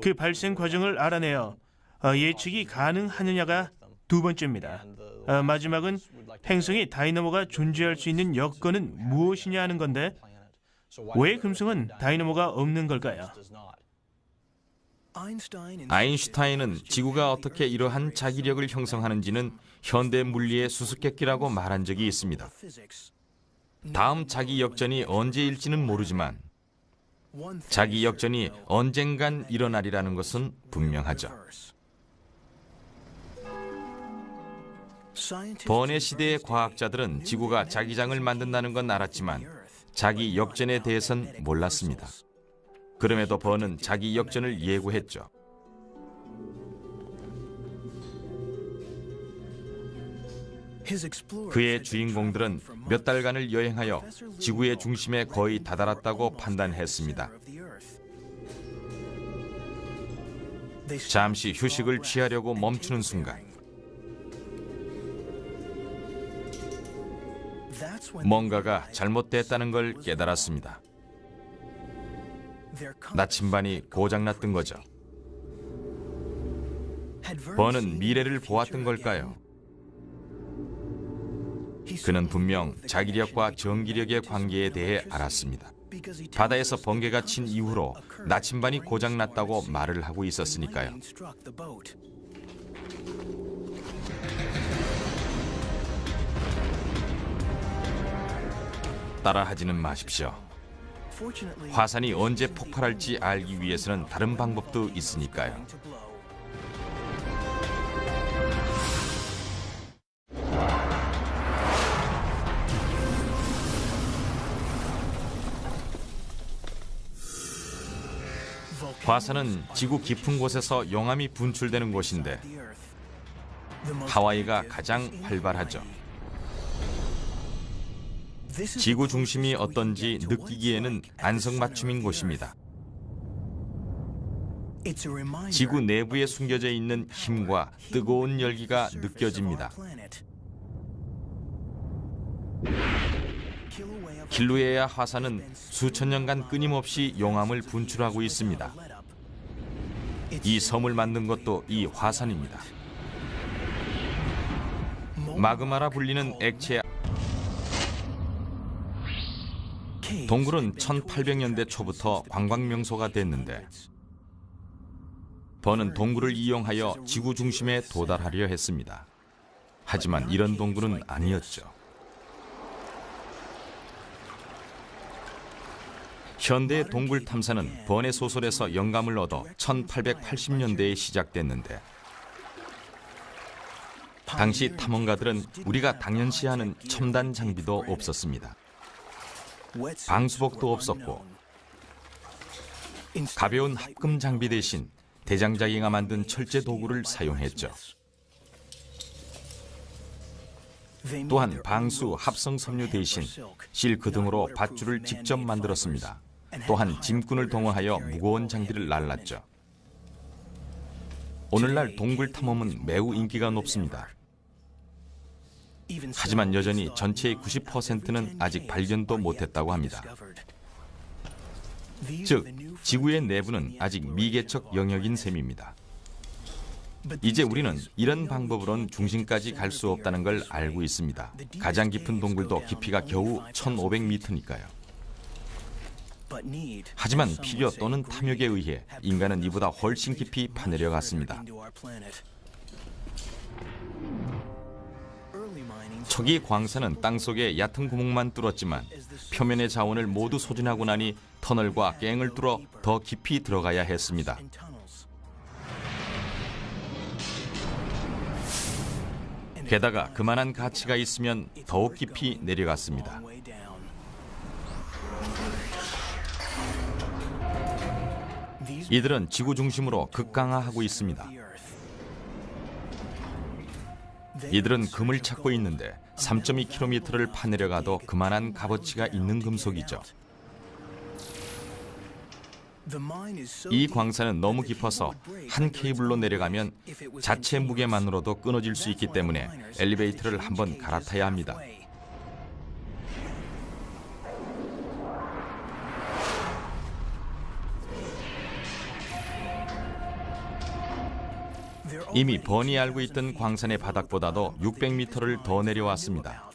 그 발생 과정을 알아내어 예측이 가능하느냐가 두 번째입니다. 마지막은 행성에 다이너모가 존재할 수 있는 여건은 무엇이냐 하는 건데 왜 금성은 다이너모가 없는 걸까요? 아인슈타인은 지구가 어떻게 이러한 자기력을 형성하는지는 현대 물리의 수수께끼라고 말한 적이 있습니다. 다음 자기 역전이 언제일지는 모르지만 자기 역전이 언젠간 일어나리라는 것은 분명하죠. 번의 시대의 과학자들은 지구가 자기장을 만든다는 건 알았지만 자기 역전에 대해선 몰랐습니다. 그럼에도 번은 자기 역전을 예고했죠. 그의 주인공들은 몇 달간을 여행하여 지구의 중심에 거의 다다랐다고 판단했습니다. 잠시 휴식을 취하려고 멈추는 순간 뭔가가 잘못됐다는 걸 깨달았습니다. 나침반이 고장났던 거죠. 번은 미래를 보았던 걸까요? 그는 분명 자기력과 전기력의 관계에 대해 알았습니다. 바다에서 번개가 친 이후로 나침반이 고장났다고 말을 하고 있었으니까요. 따라하지는 마십시오. 화산이 언제 폭발할지 알기 위해서는 다른 방법도 있으니까요. 화산은 지구 깊은 곳에서 용암이 분출되는 곳인데 하와이가 가장 활발하죠. 지구 중심이 어떤지 느끼기에는 안성맞춤인 곳입니다. 지구 내부에 숨겨져 있는 힘과 뜨거운 열기가 느껴집니다. kilauea 화산은 수천 년간 끊임없이 용암을 분출하고 있습니다. 이 섬을 만든 것도 이 화산입니다. 마그마라 불리는 액체 동굴은 1800년대 초부터 관광명소가 됐는데 번은 동굴을 이용하여 지구 중심에 도달하려 했습니다. 하지만 이런 동굴은 아니었죠. 현대의 동굴 탐사는 번의 소설에서 영감을 얻어 1880년대에 시작됐는데 당시 탐험가들은 우리가 당연시하는 첨단 장비도 없었습니다. 방수복도 없었고 가벼운 합금 장비 대신 대장자기가 만든 철제 도구를 사용했죠. 또한 방수, 합성 섬유 대신 실크 등으로 밧줄을 직접 만들었습니다. 또한 짐꾼을 동원하여 무거운 장비를 날랐죠. 오늘날 동굴 탐험은 매우 인기가 높습니다. 하지만 여전히 전체의 90%는 아직 발견도 못했다고 합니다. 즉, 지구의 내부는 아직 미개척 영역인 셈입니다. 이제 우리는 이런 방법으로는 중심까지 갈 수 없다는 걸 알고 있습니다. 가장 깊은 동굴도 깊이가 겨우 1500m니까요. 하지만 필요 또는 탐욕에 의해 인간은 이보다 훨씬 깊이 파내려 갔습니다. 초기 광산은 땅속에 얕은 구멍만 뚫었지만 표면의 자원을 모두 소진하고 나니 터널과 갱을 뚫어 더 깊이 들어가야 했습니다. 게다가 그만한 가치가 있으면 더욱 깊이 내려갔습니다. 이들은 지구 중심으로 극강화하고 있습니다. 이들은 금을 찾고 있는데 3.2km를 파내려가도 그만한 값어치가 있는 금속이죠. 이 광산은 너무 깊어서 한 케이블로 내려가면 자체 무게만으로도 끊어질 수 있기 때문에 엘리베이터를 한번 갈아타야 합니다. 이미 번이 알고 있던 광산의 바닥보다도 600m를 더 내려왔습니다.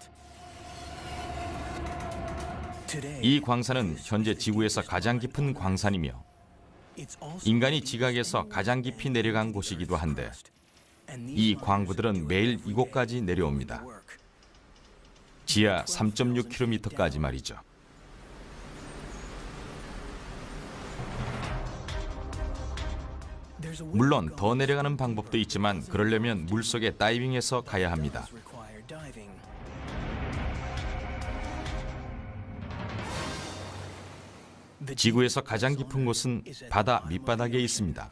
이 광산은 현재 지구에서 가장 깊은 광산이며 인간이 지각에서 가장 깊이 내려간 곳이기도 한데 이 광부들은 매일 이곳까지 내려옵니다. 지하 3.6km까지 말이죠. 물론 더 내려가는 방법도 있지만 그러려면 물속에 다이빙해서 가야 합니다. 지구에서 가장 깊은 곳은 바다 밑바닥에 있습니다.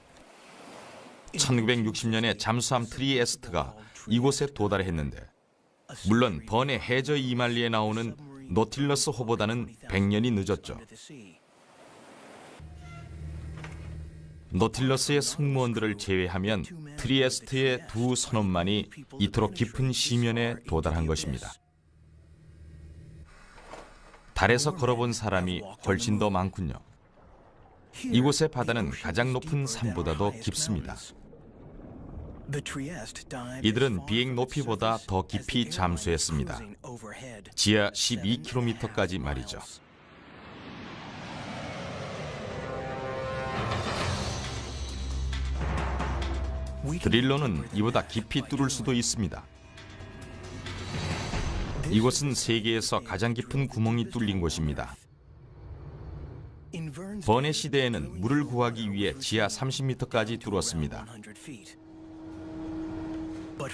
1960년에 잠수함 트리에스트가 이곳에 도달했는데 물론 번의 해저 이말리에 나오는 노틸러스 호보다는 100년이 늦었죠. 노틸러스의 승무원들을 제외하면 트리에스트의 두 선원만이 이토록 깊은 심연에 도달한 것입니다. 달에서 걸어본 사람이 훨씬 더 많군요. 이곳의 바다는 가장 높은 산보다도 깊습니다. 이들은 비행 높이보다 더 깊이 잠수했습니다. 지하 12km까지 말이죠. 드릴로는 이보다 깊이 뚫을 수도 있습니다. 이곳은 세계에서 가장 깊은 구멍이 뚫린 곳입니다. 번의 시대에는 물을 구하기 위해 지하 30m까지 뚫었습니다.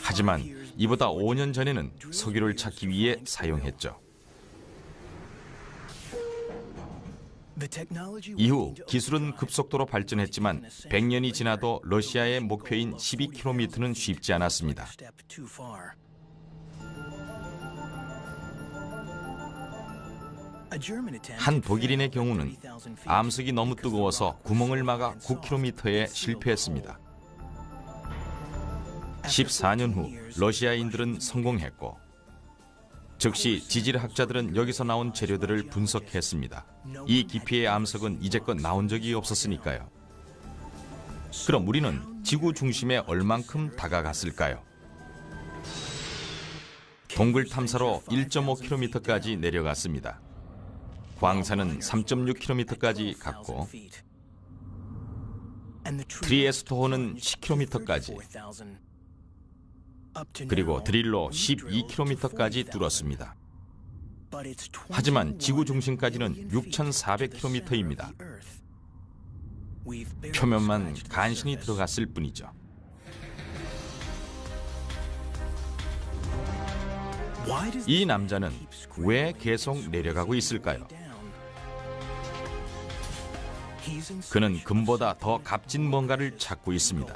하지만 이보다 5년 전에는 석유를 찾기 위해 사용했죠. 이후 기술은 급속도로 발전했지만 100년이 지나도 러시아의 목표인 12km는 쉽지 않았습니다. 한 독일인의 경우는 암석이 너무 뜨거워서 구멍을 막아 9km에 실패했습니다. 14년 후 러시아인들은 성공했고 즉시 지질학자들은 여기서 나온 재료들을 분석했습니다. 이 깊이의 암석은 이제껏 나온 적이 없었으니까요. 그럼 우리는 지구 중심에 얼만큼 다가갔을까요? 동굴 탐사로 1.5km까지 내려갔습니다. 광산은 3.6km까지 갔고 트리에스토호는 10km까지 그리고 드릴로 12km까지 뚫었습니다. 하지만 지구 중심까지는 6,400km입니다. 표면만 간신히 들어갔을 뿐이죠. 이 남자는 왜 계속 내려가고 있을까요? 그는 금보다 더 값진 뭔가를 찾고 있습니다.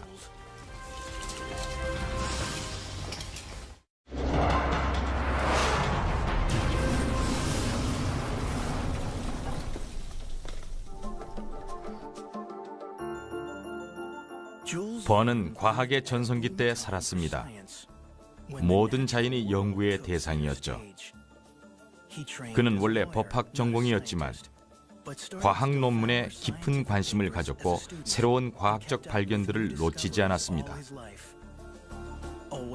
번은 과학의 전성기 때 살았습니다. 모든 자연이 연구의 대상이었죠. 그는 원래 법학 전공이었지만 과학 논문에 깊은 관심을 가졌고 새로운 과학적 발견들을 놓치지 않았습니다.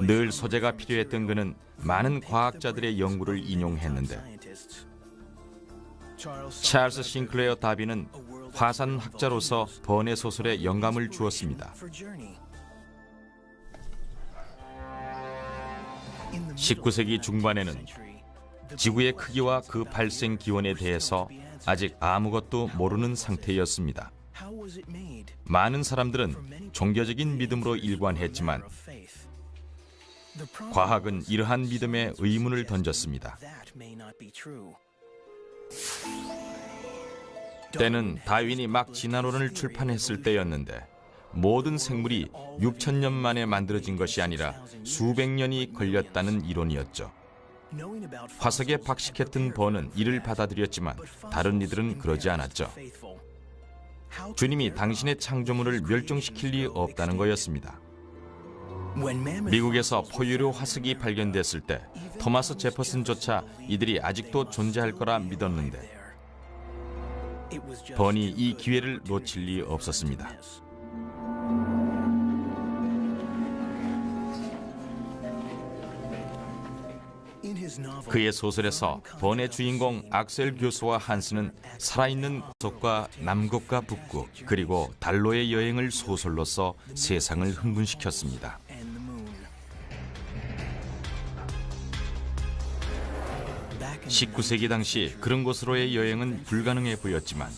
늘 소재가 필요했던 그는 많은 과학자들의 연구를 인용했는데 찰스 싱클레어 다비는 화산학자로서 번의 소설에 영감을 주었습니다. 19세기 중반에는 지구의 크기와 그 발생 기원에 대해서 아직 아무것도 모르는 상태였습니다. 많은 사람들은 종교적인 믿음으로 일관했지만 과학은 이러한 믿음에 의문을 던졌습니다. 때는 다윈이 막 진화론을 출판했을 때였는데 모든 생물이 6,000년 만에 만들어진 것이 아니라 수백 년이 걸렸다는 이론이었죠. 화석에 박식했던 번은 이를 받아들였지만 다른 이들은 그러지 않았죠. 주님이 당신의 창조물을 멸종시킬 리 없다는 거였습니다. 미국에서 포유류 화석이 발견됐을 때 토마스 제퍼슨조차 이들이 아직도 존재할 거라 믿었는데 번이 이 기회를 놓칠 리 없었습니다. 그의 소설에서 번의 주인공 악셀 교수와 한스는 살아있는 고속과 남극과 북극 그리고 달로의 여행을 소설로써 세상을 흥분시켰습니다. 19세기 당시 그런 곳으로의 여행은 불가능해 보였지만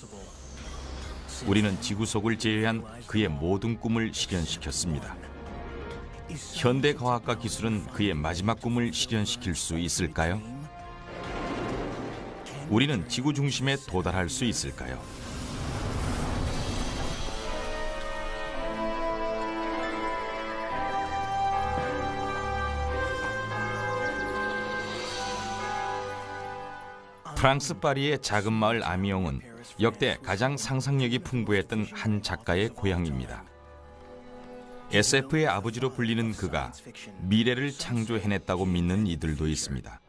우리는 지구 속을 제외한 그의 모든 꿈을 실현시켰습니다. 현대 과학과 기술은 그의 마지막 꿈을 실현시킬 수 있을까요? 우리는 지구 중심에 도달할 수 있을까요? 프랑스 파리의 작은 마을 아미옹은 역대 가장 상상력이 풍부했던 한 작가의 고향입니다. SF의 아버지로 불리는 그가 미래를 창조해냈다고 믿는 이들도 있습니다.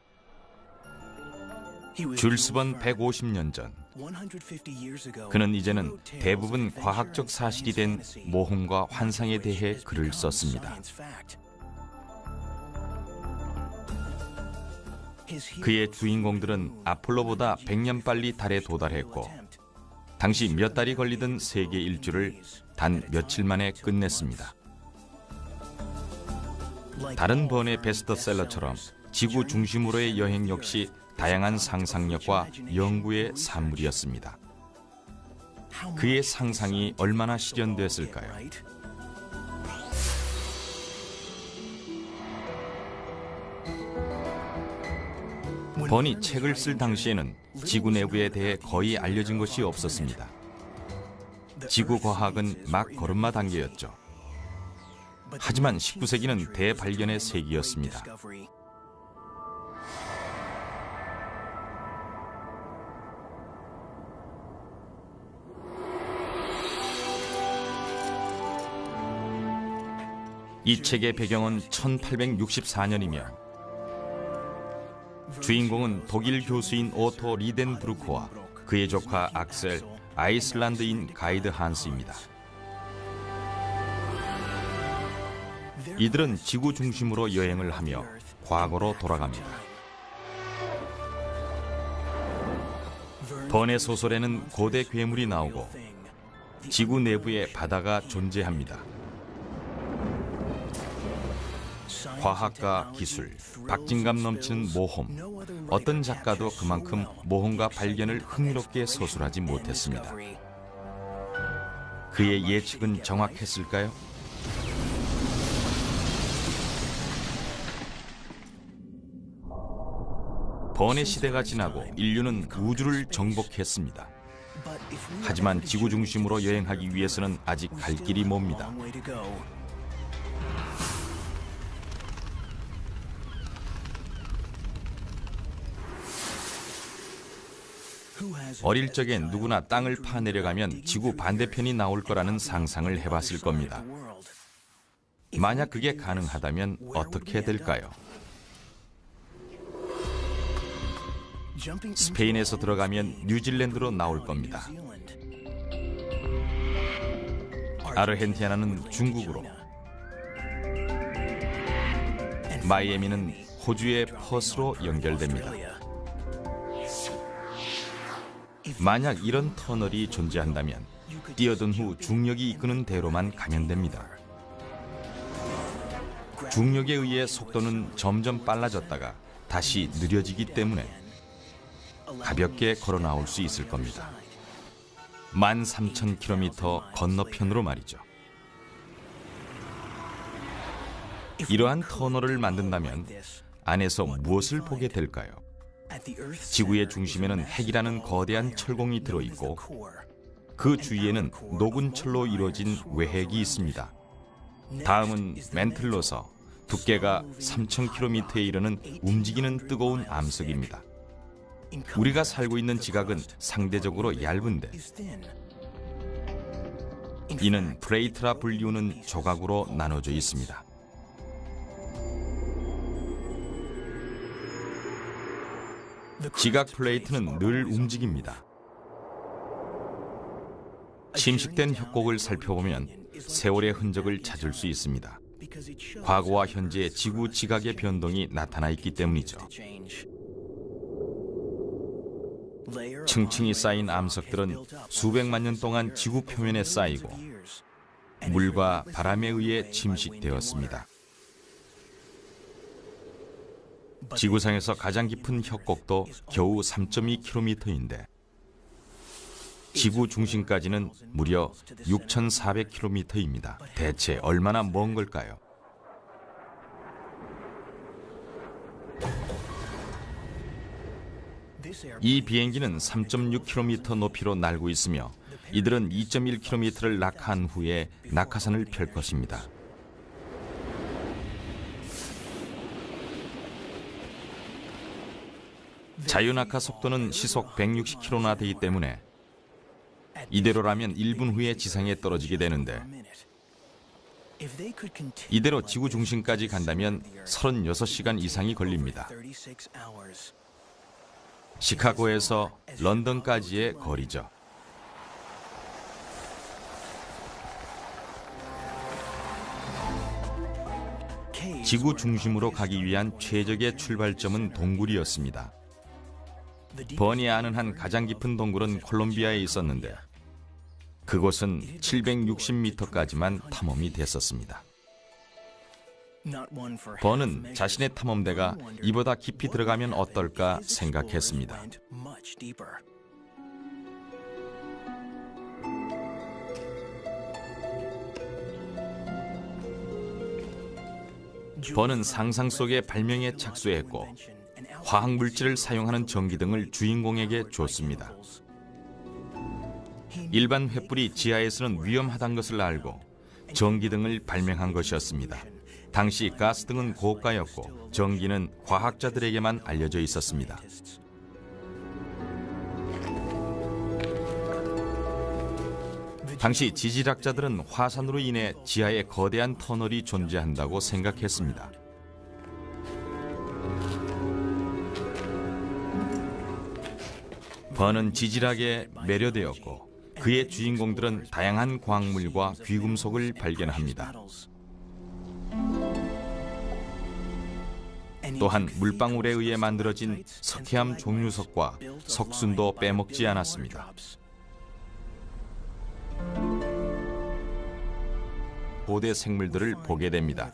줄스번 150년 전, 그는 이제는 대부분 과학적 사실이 된 모험과 환상에 대해 글을 썼습니다. 그의 주인공들은 아폴로보다 100년 빨리 달에 도달했고 당시 몇 달이 걸리던 세계 일주를 단 며칠 만에 끝냈습니다. 다른 번의 베스트셀러처럼 지구 중심으로의 여행 역시 다양한 상상력과 연구의 산물이었습니다. 그의 상상이 얼마나 실현됐을까요? 번이 책을 쓸 당시에는 지구 내부에 대해 거의 알려진 것이 없었습니다. 지구 과학은 막 걸음마 단계였죠. 하지만 19세기는 대발견의 세기였습니다. 이 책의 배경은 1864년이며 주인공은 독일 교수인 오토 리덴브루크와 그의 조카 악셀, 아이슬란드인 가이드 한스입니다. 이들은 지구 중심으로 여행을 하며 과거로 돌아갑니다. 번의 소설에는 고대 괴물이 나오고 지구 내부에 바다가 존재합니다. 과학과 기술, 박진감 넘치는 모험, 어떤 작가도 그만큼 모험과 발견을 흥미롭게 서술하지 못했습니다. 그의 예측은 정확했을까요? 번의 시대가 지나고 인류는 우주를 정복했습니다. 하지만 지구 중심으로 여행하기 위해서는 아직 갈 길이 멉니다. 어릴 적엔 누구나 땅을 파내려가면 지구 반대편이 나올 거라는 상상을 해봤을 겁니다. 만약 그게 가능하다면 어떻게 될까요? 스페인에서 들어가면 뉴질랜드로 나올 겁니다. 아르헨티나는 중국으로, 마이애미는 호주의 퍼스로 연결됩니다. 만약 이런 터널이 존재한다면 뛰어든 후 중력이 이끄는 대로만 가면 됩니다. 중력에 의해 속도는 점점 빨라졌다가 다시 느려지기 때문에 가볍게 걸어 나올 수 있을 겁니다. 13,000km 건너편으로 말이죠. 이러한 터널을 만든다면 안에서 무엇을 보게 될까요? 지구의 중심에는 핵이라는 거대한 철공이 들어있고 그 주위에는 녹은 철로 이루어진 외핵이 있습니다. 다음은 멘틀로서 두께가 3,000km에 이르는 움직이는 뜨거운 암석입니다. 우리가 살고 있는 지각은 상대적으로 얇은데 이는 플레이트라 불리우는 조각으로 나눠져 있습니다. 지각 플레이트는 늘 움직입니다. 침식된 협곡을 살펴보면 세월의 흔적을 찾을 수 있습니다. 과거와 현재의 지구 지각의 변동이 나타나 있기 때문이죠. 층층이 쌓인 암석들은 수백만 년 동안 지구 표면에 쌓이고 물과 바람에 의해 침식되었습니다. 지구상에서 가장 깊은 협곡도 겨우 3.2km인데 지구 중심까지는 무려 6,400km입니다. 대체 얼마나 먼 걸까요? 이 비행기는 3.6km 높이로 날고 있으며 이들은 2.1km를 낙하한 후에 낙하산을 펼 것입니다. 자유낙하 속도는 시속 160km나 되기 때문에 이대로라면 1분 후에 지상에 떨어지게 되는데 이대로 지구 중심까지 간다면 36시간 이상이 걸립니다. 시카고에서 런던까지의 거리죠. 지구 중심으로 가기 위한 최적의 출발점은 동굴이었습니다. 버니 아는 한 가장 깊은 동굴은 콜롬비아에 있었는데 그곳은 760m까지만 탐험이 됐었습니다. 번은 자신의 탐험대가 이보다 깊이 들어가면 어떨까 생각했습니다. 번은 상상 속의 발명에 착수했고 화학물질을 사용하는 전기등을 주인공에게 줬습니다. 일반 횃불이 지하에서는 위험하다는 것을 알고 전기등을 발명한 것이었습니다. 당시 가스등은 고가였고 전기는 과학자들에게만 알려져 있었습니다. 당시 지질학자들은 화산으로 인해 지하에 거대한 터널이 존재한다고 생각했습니다. 번은 지질학에 매료되었고 그의 주인공들은 다양한 광물과 귀금속을 발견합니다. 또한 물방울에 의해 만들어진 석회암 종류석과 석순도 빼먹지 않았습니다. 고대 생물들을 보게 됩니다.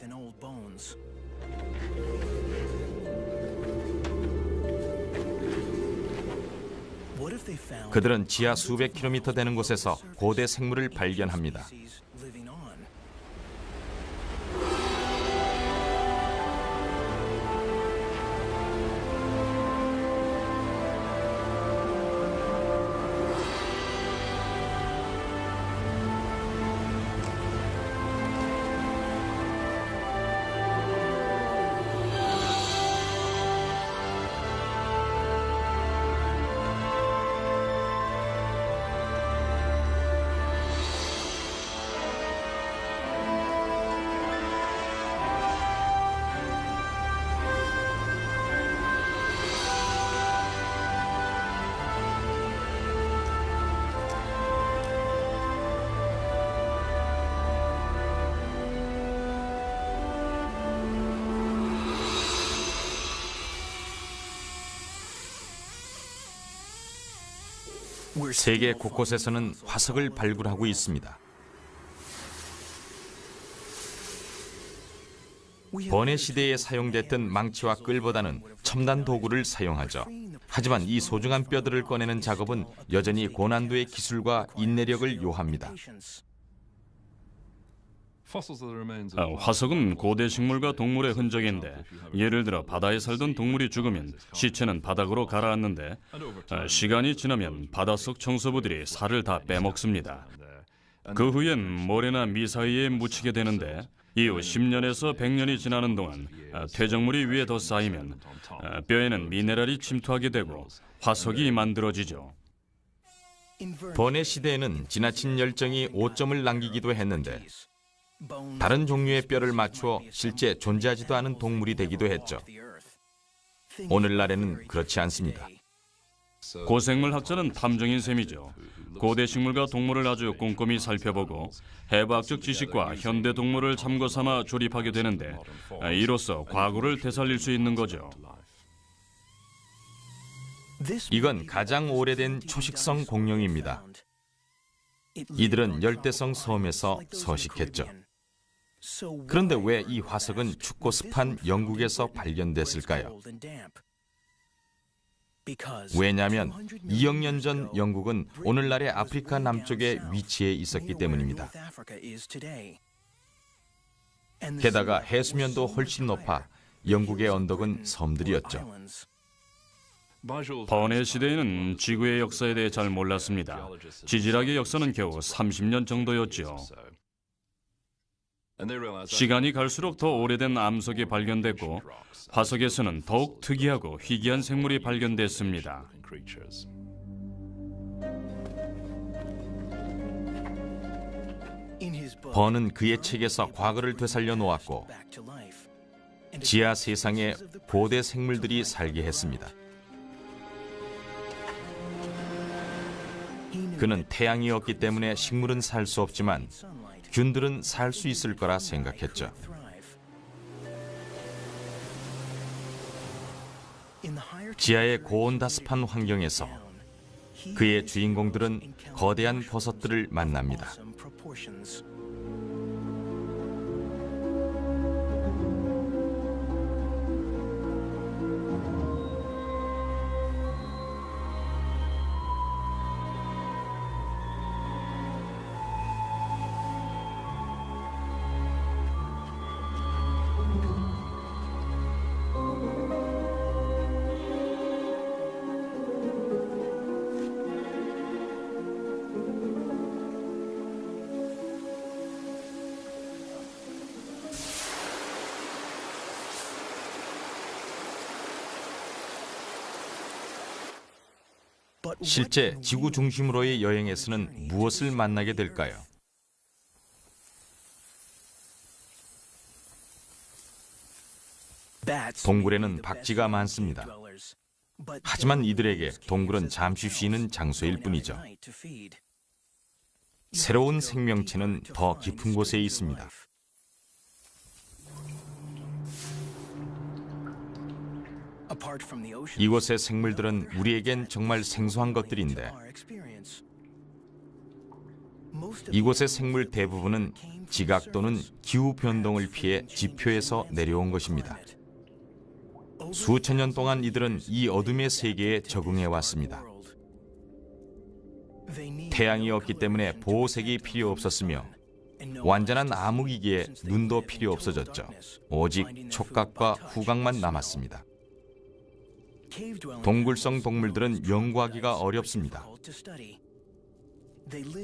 그들은 지하 수백 킬로미터 되는 곳에서 고대 생물을 발견합니다. 세계 곳곳에서는 화석을 발굴하고 있습니다. 번의 시대에 사용됐던 망치와 끌보다는 첨단 도구를 사용하죠. 하지만 이 소중한 뼈들을 꺼내는 작업은 여전히 고난도의 기술과 인내력을 요합니다. 화석은 고대 식물과 동물의 흔적인데 예를 들어 바다에 살던 동물이 죽으면 시체는 바닥으로 가라앉는데 시간이 지나면 바닷속 청소부들이 살을 다 빼먹습니다. 그 후엔 모래나 미 사이에 묻히게 되는데 이후 10년에서 100년이 지나는 동안 퇴적물이 위에 더 쌓이면 뼈에는 미네랄이 침투하게 되고 화석이 만들어지죠. 번의 시대에는 지나친 열정이 오점을 남기기도 했는데 다른 종류의 뼈를 맞추어 실제 존재하지도 않은 동물이 되기도 했죠. 오늘날에는 그렇지 않습니다. 고생물 학자는 탐정인 셈이죠. 고대 식물과 동물을 아주 꼼꼼히 살펴보고 해부학적 지식과 현대 동물을 참고 삼아 조립하게 되는데 이로써 과거를 되살릴 수 있는 거죠. 이건 가장 오래된 초식성 공룡입니다. 이들은 열대성 섬에서 서식했죠. 그런데 왜 이 화석은 춥고 습한 영국에서 발견됐을까요? 왜냐하면 2억 년 전 영국은 오늘날의 아프리카 남쪽에 위치해 있었기 때문입니다. 게다가 해수면도 훨씬 높아 영국의 언덕은 섬들이었죠. 번해 시대에는 지구의 역사에 대해 잘 몰랐습니다. 지질학의 역사는 겨우 30년 정도였죠. 시간이 갈수록 더 오래된 암석이 발견됐고 화석에서는 더욱 특이하고 희귀한 생물이 발견됐습니다. 번은 그의 책에서 과거를 되살려 놓았고 지하 세상에 고대 생물들이 살게 했습니다. 그는 태양이 없기 때문에 식물은 살 수 없지만 균들은 살 수 있을 거라 생각했죠. 지하의 고온다습한 환경에서 그의 주인공들은 거대한 버섯들을 만납니다. 실제 지구 중심으로의 여행에서는 무엇을 만나게 될까요? 동굴에는 박쥐가 많습니다. 하지만 이들에게 동굴은 잠시 쉬는 장소일 뿐이죠. 새로운 생명체는 더 깊은 곳에 있습니다. 이곳의 생물들은 우리에겐 정말 생소한 것들인데 이곳의 생물 대부분은 지각 또는 기후 변동을 피해 지표에서 내려온 것입니다. 수천 년 동안 이들은 이 어둠의 세계에 적응해 왔습니다. 태양이 없기 때문에 보호색이 필요 없었으며 완전한 암흑이기에 눈도 필요 없어졌죠. 오직 촉각과 후각만 남았습니다. 동굴성 동물들은 연구하기가 어렵습니다.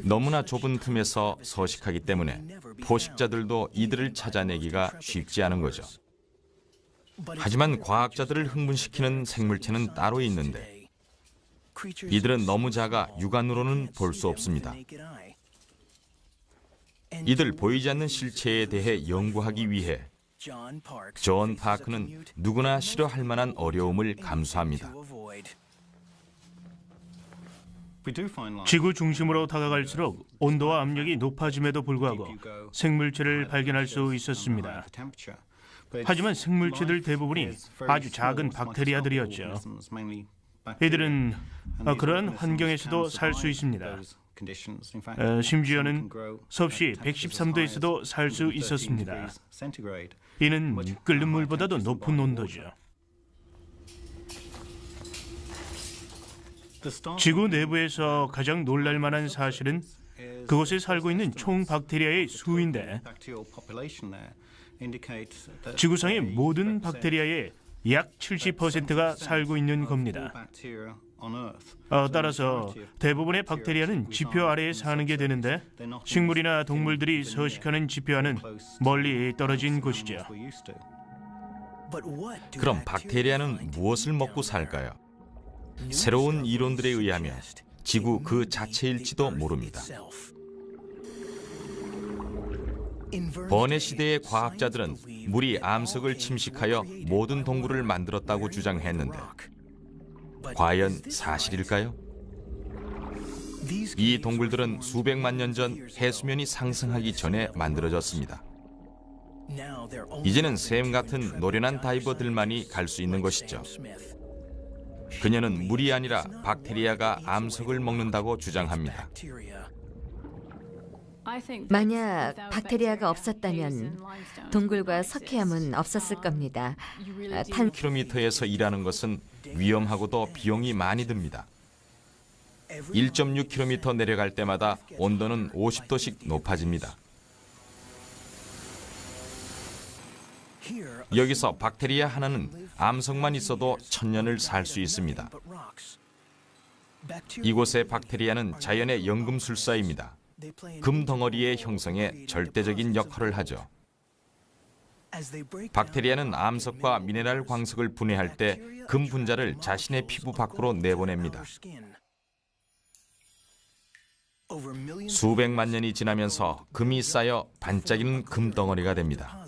너무나 좁은 틈에서 서식하기 때문에 포식자들도 이들을 찾아내기가 쉽지 않은 거죠. 하지만 과학자들을 흥분시키는 생물체는 따로 있는데 이들은 너무 작아 육안으로는 볼 수 없습니다. 이들 보이지 않는 실체에 대해 연구하기 위해 존 파크는 누구나 싫어할 만한 어려움을 감수합니다. 지구 중심으로 다가갈수록 온도와 압력이 높아짐에도 불구하고 생물체를 발견할 수 있었습니다. 하지만 생물체들 대부분이 아주 작은 박테리아들이었죠. 이들은 그러한 환경에서도 살 수 있습니다. 심지어는 섭씨 113도에서도 살 수 있었습니다. 이는 끓는 물보다도 높은 온도죠. 지구 내부에서 가장 놀랄 만한 사실은 그곳에 살고 있는 총 박테리아의 수인데 지구상의 모든 박테리아의 약 70%가 살고 있는 겁니다. 따라서 대부분의 박테리아는 지표 아래에 사는 게 되는데 식물이나 동물들이 서식하는 지표와는 멀리 떨어진 곳이죠. 그럼 박테리아는 무엇을 먹고 살까요? 새로운 이론들에 의하면 지구 그 자체일지도 모릅니다. 번해 시대의 과학자들은 물이 암석을 침식하여 모든 동굴을 만들었다고 주장했는데 과연 사실일까요? 이 동굴들은 수백만 년 전 해수면이 상승하기 전에 만들어졌습니다. 이제는 샘 같은 노련한 다이버들만이 갈 수 있는 것이죠. 그녀는 물이 아니라 박테리아가 암석을 먹는다고 주장합니다. 만약 박테리아가 없었다면 동굴과 석회암은 없었을 겁니다. 1km에서 일하는 것은 위험하고도 비용이 많이 듭니다. 1.6km 내려갈 때마다 온도는 50도씩 높아집니다. 여기서 박테리아 하나는 암석만 있어도 1000년을 살 수 있습니다. 이곳의 박테리아는 자연의 연금술사입니다. 금 덩어리의 형성에 절대적인 역할을 하죠. 박테리아는 암석과 미네랄 광석을 분해할 때 금 분자를 자신의 피부 밖으로 내보냅니다. 수백만 년이 지나면서 금이 쌓여 반짝이는 금 덩어리가 됩니다.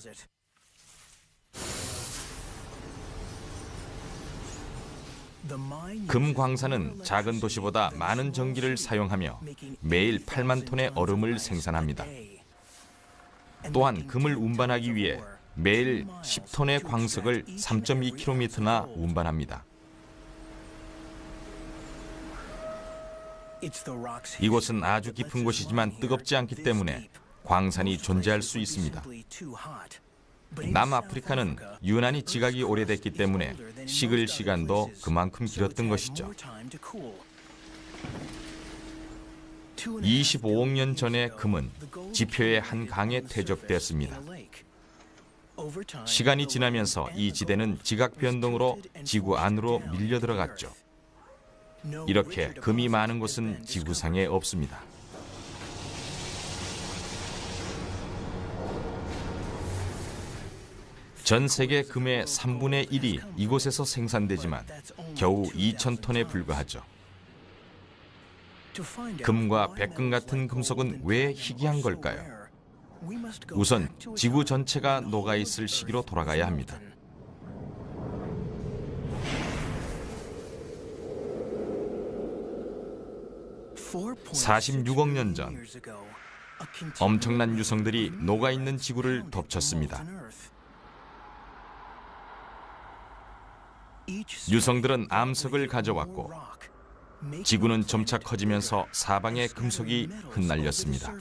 금 광산은 작은 도시보다 많은 전기를 사용하며 매일 8만 톤의 얼음을 생산합니다. 또한 금을 운반하기 위해 매일 10톤의 광석을 3.2km나 운반합니다. 이곳은 아주 깊은 곳이지만 뜨겁지 않기 때문에 광산이 존재할 수 있습니다. 남아프리카는 유난히 지각이 오래됐기 때문에 식을 시간도 그만큼 길었던 것이죠. 25억 년 전에 금은 지표의 한 강에 퇴적되었습니다. 시간이 지나면서 이 지대는 지각 변동으로 지구 안으로 밀려 들어갔죠. 이렇게 금이 많은 곳은 지구상에 없습니다. 전 세계 금의 3분의 1이 이곳에서 생산되지만 겨우 2,000톤에 불과하죠. 금과 백금 같은 금속은 왜 희귀한 걸까요? 우선 지구 전체가 녹아있을 시기로 돌아가야 합니다. 46억 년 전, 엄청난 유성들이 녹아있는 지구를 덮쳤습니다. 유성들은 암석을 가져왔고 지구는 점차 커지면서 사방에 금속이 흩날렸습니다.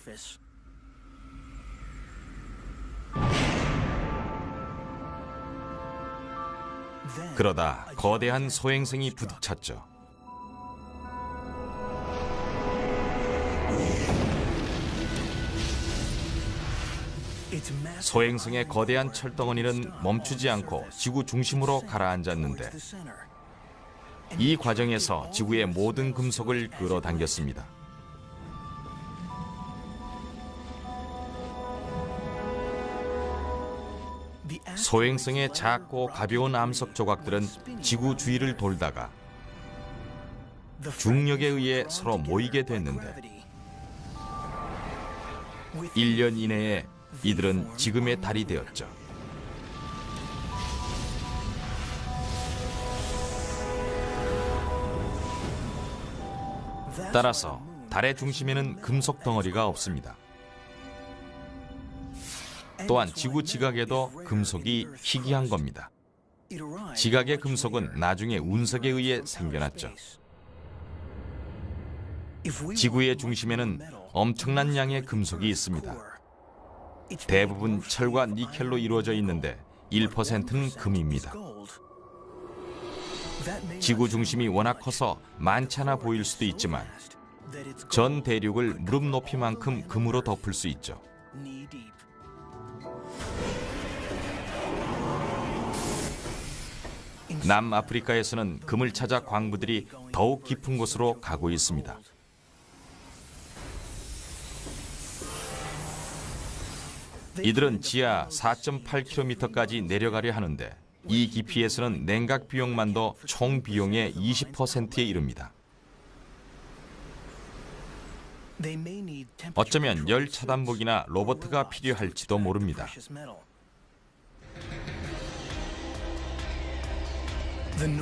그러다 거대한 소행성이 부딪혔죠. 소행성의 거대한 철덩어리는 멈추지 않고 지구 중심으로 가라앉았는데 이 과정에서 지구의 모든 금속을 끌어당겼습니다. 소행성의 작고 가벼운 암석 조각들은 지구 주위를 돌다가 중력에 의해 서로 모이게 됐는데 1년 이내에 이들은 지금의 달이 되었죠. 따라서 달의 중심에는 금속 덩어리가 없습니다. 또한 지구 지각에도 금속이 희귀한 겁니다. 지각의 금속은 나중에 운석에 의해 생겨났죠. 지구의 중심에는 엄청난 양의 금속이 있습니다. 대부분 철과 니켈로 이루어져 있는데 1%는 금입니다. 지구 중심이 워낙 커서 많지 않아 보일 수도 있지만 전 대륙을 무릎 높이만큼 금으로 덮을 수 있죠. 남아프리카에서는 금을 찾아 광부들이 더욱 깊은 곳으로 가고 있습니다. 이들은 지하 4.8km까지 내려가려 하는데 이 깊이에서는 냉각 비용만도 총 비용의 20%에 이릅니다. 어쩌면 열 차단복이나 로봇가 필요할지도 모릅니다.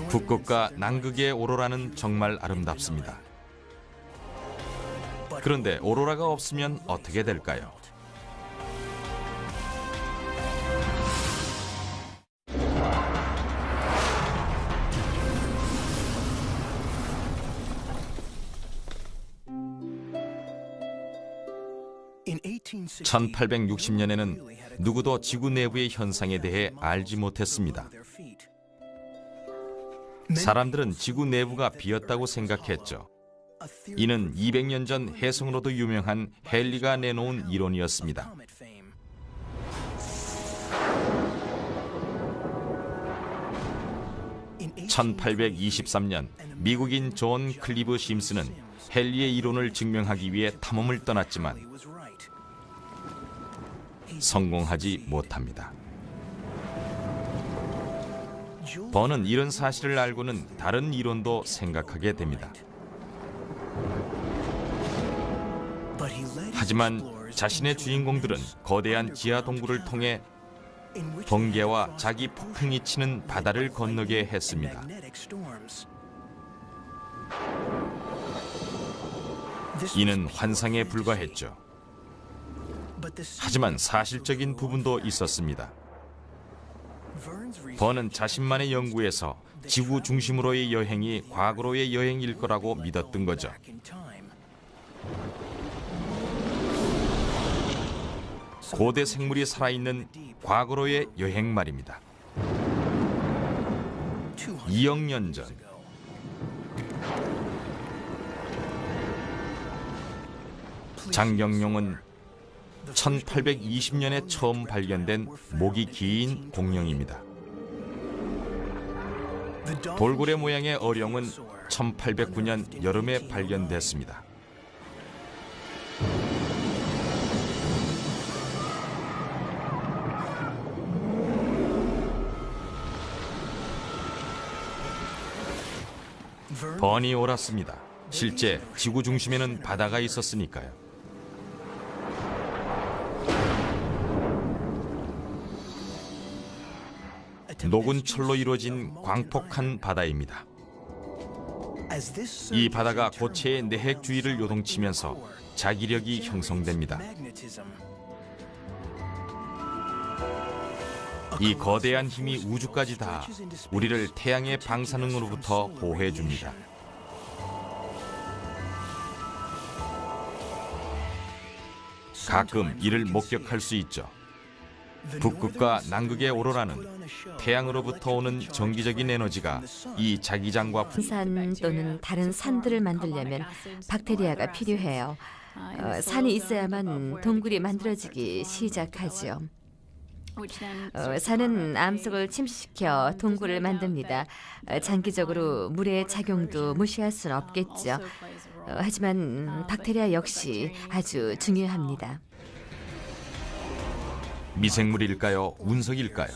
북극과 남극의 오로라는 정말 아름답습니다. 그런데 오로라가 없으면 어떻게 될까요? (1860년에는) 누구도 지구 내부의 현상에 대해 알지 못했습니다. 사람들은 지구 내부가 비었다고 생각했죠. 이는 200년 전 해성으로도 유명한 헨리가 내놓은 이론이었습니다. (1823년) 미국인 존 클리브 심슨은 헨리의 이론을 증명하기 위해 탐험을 떠났지만 성공하지 못합니다. 번은 이런 사실을 알고는 다른 이론도 생각하게 됩니다. 하지만 자신의 주인공들은 거대한 지하 동굴을 통해 번개와 자기 폭풍이 치는 바다를 건너게 했습니다. 이는 환상에 불과했죠. 하지만 사실적인 부분도 있었습니다. 번은 자신만의 연구에서 지구 중심으로의 여행이 과거로의 여행일 거라고 믿었던 거죠. 고대 생물이 살아있는 과거로의 여행 말입니다. 2억 년 전, 장경룡은 1820년에 처음 발견된 목이 긴 공룡입니다. 돌고래 모양의 어룡은 1809년 여름에 발견됐습니다. 번이 옳았습니다. 실제 지구 중심에는 바다가 있었으니까요. 녹은 철로 이루어진 광폭한 바다입니다. 이 바다가 고체의 내핵 주위를 요동치면서 자기력이 형성됩니다. 이 거대한 힘이 우주까지 다 우리를 태양의 방사능으로부터 보호해 줍니다. 가끔 이를 목격할 수 있죠. 북극과 남극의 오로라는 태양으로부터 오는 정기적인 에너지가 이 자기장과 산 또는 다른 산들을 만들려면 박테리아가 필요해요. 산이 있어야만 동굴이 만들어지기 시작하죠. 산은 암석을 침식시켜 동굴을 만듭니다. 장기적으로 물의 작용도 무시할 수는 없겠죠. 하지만 박테리아 역시 아주 중요합니다. 미생물일까요? 운석일까요?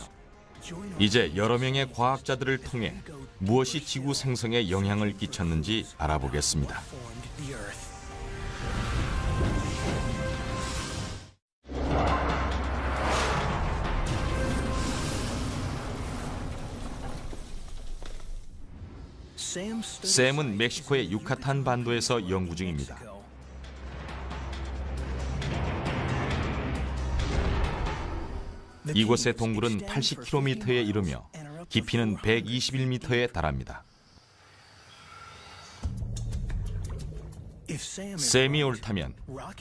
이제 여러 명의 과학자들을 통해 무엇이 지구 생성에 영향을 끼쳤는지 알아보겠습니다. 샘은 멕시코의 유카탄 반도에서 연구 중입니다. 이곳의 동굴은 80km에 이르며 깊이는 121m에 달합니다. 샘이 옳다면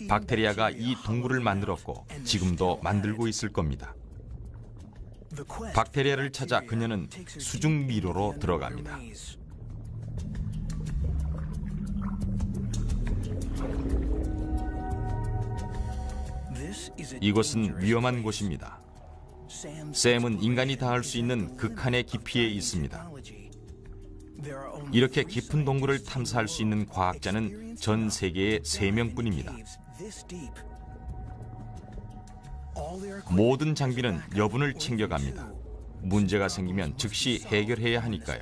박테리아가 이 동굴을 만들었고 지금도 만들고 있을 겁니다. 박테리아를 찾아 그녀는 수중 미로로 들어갑니다. 이곳은 위험한 곳입니다. 샘은 인간이 닿을 수 있는 극한의 깊이에 있습니다. 이렇게 깊은 동굴을 탐사할 수 있는 과학자는 전 세계에 3명뿐입니다. 모든 장비는 여분을 챙겨갑니다. 문제가 생기면 즉시 해결해야 하니까요.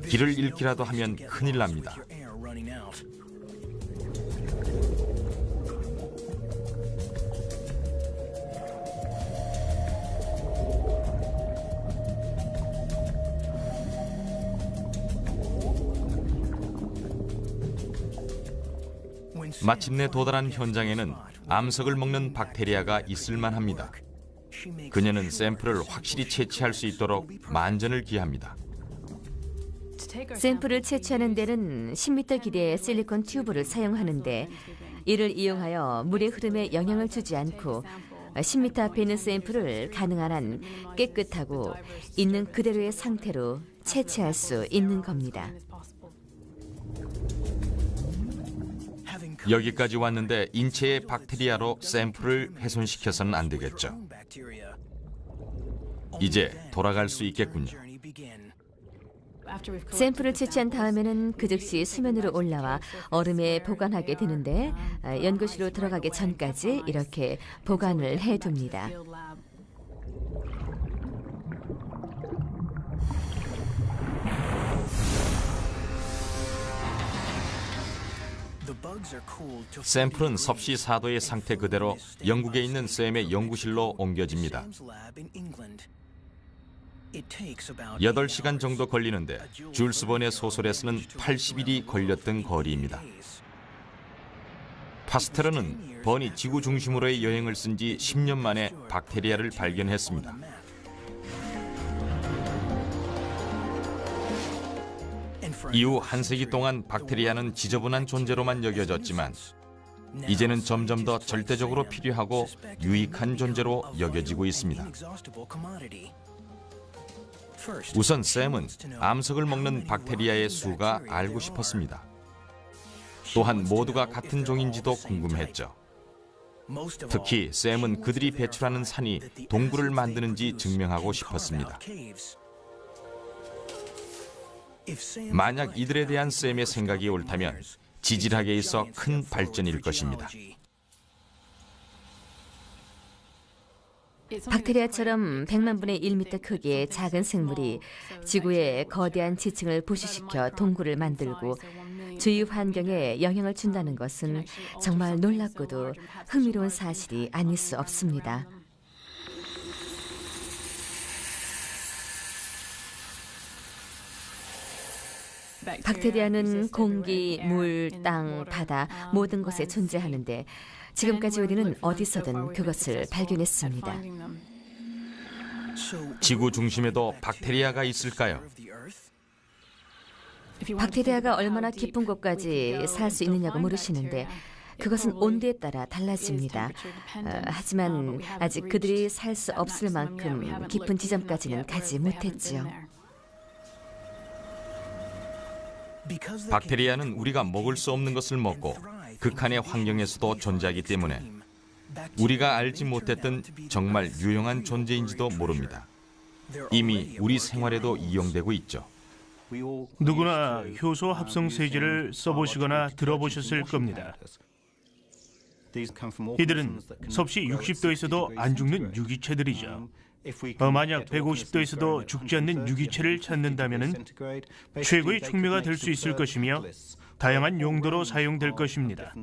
길을 잃기라도 하면 큰일 납니다. 마침내 도달한 현장에는 암석을 먹는 박테리아가 있을 만합니다. 그녀는 샘플을 확실히 채취할 수 있도록 만전을 기합니다. 샘플을 채취하는 데는 10m 길이의 실리콘 튜브를 사용하는데 이를 이용하여 물의 흐름에 영향을 주지 않고 10m 앞에 있는 샘플을 가능한 한 깨끗하고 있는 그대로의 상태로 채취할 수 있는 겁니다. 여기까지 왔는데 인체의 박테리아로 샘플을 훼손시켜서는 안 되겠죠. 이제 돌아갈 수 있겠군요. 샘플을 채취한 다음에는 그 즉시 수면으로 올라와 얼음에 보관하게 되는데 연구실로 들어가기 전까지 이렇게 보관을 해둡니다. 샘플은 섭씨 4도의 상태 그대로 영국에 있는 샘의 연구실로 옮겨집니다. 8시간 정도 걸리는데 줄스 번의 소설에서는 80일이 걸렸던 거리입니다. 파스텔러는 번이 지구 중심으로의 여행을 쓴 지 10년 만에 박테리아를 발견했습니다. 이후 한 세기 동안 박테리아는 지저분한 존재로만 여겨졌지만 이제는 점점 더 절대적으로 필요하고 유익한 존재로 여겨지고 있습니다. 우선 샘은 암석을 먹는 박테리아의 수가 알고 싶었습니다. 또한 모두가 같은 종인지도 궁금했죠. 특히 샘은 그들이 배출하는 산이 동굴을 만드는지 증명하고 싶었습니다. 만약 이들에 대한 샘의 생각이 옳다면 지질학에 있어 큰 발전일 것입니다. 박테리아처럼 100만 분의 1m 크기의 작은 생물이 지구의 거대한 지층을 부식시켜 동굴을 만들고 주위 환경에 영향을 준다는 것은 정말 놀랍고도 흥미로운 사실이 아닐 수 없습니다. 박테리아는 공기, 물, 땅, 바다 모든 곳에 존재하는데 지금까지 우리는 어디서든 그것을 발견했습니다. 지구 중심에도 박테리아가 있을까요? 박테리아가 얼마나 깊은 곳까지 살 수 있느냐고 물으시는데 그것은 온도에 따라 달라집니다. 하지만 아직 그들이 살 수 없을 만큼 깊은 지점까지는 가지 못했지요. 박테리아는 우리가 먹을 수 없는 것을 먹고 극한의 환경에서도 존재하기 때문에 우리가 알지 못했던 정말 유용한 존재인지도 모릅니다. 이미 우리 생활에도 이용되고 있죠. 누구나 효소 합성 세제를 써보시거나 들어보셨을 겁니다. 이들은 섭씨 60도에서도 안 죽는 유기체들이죠. 만약 150도에서도 죽지 않는 유기체를 찾는다면 최고의 촉매가 될 수 있을 것이며 다양한 용도로 사용될 것입니다.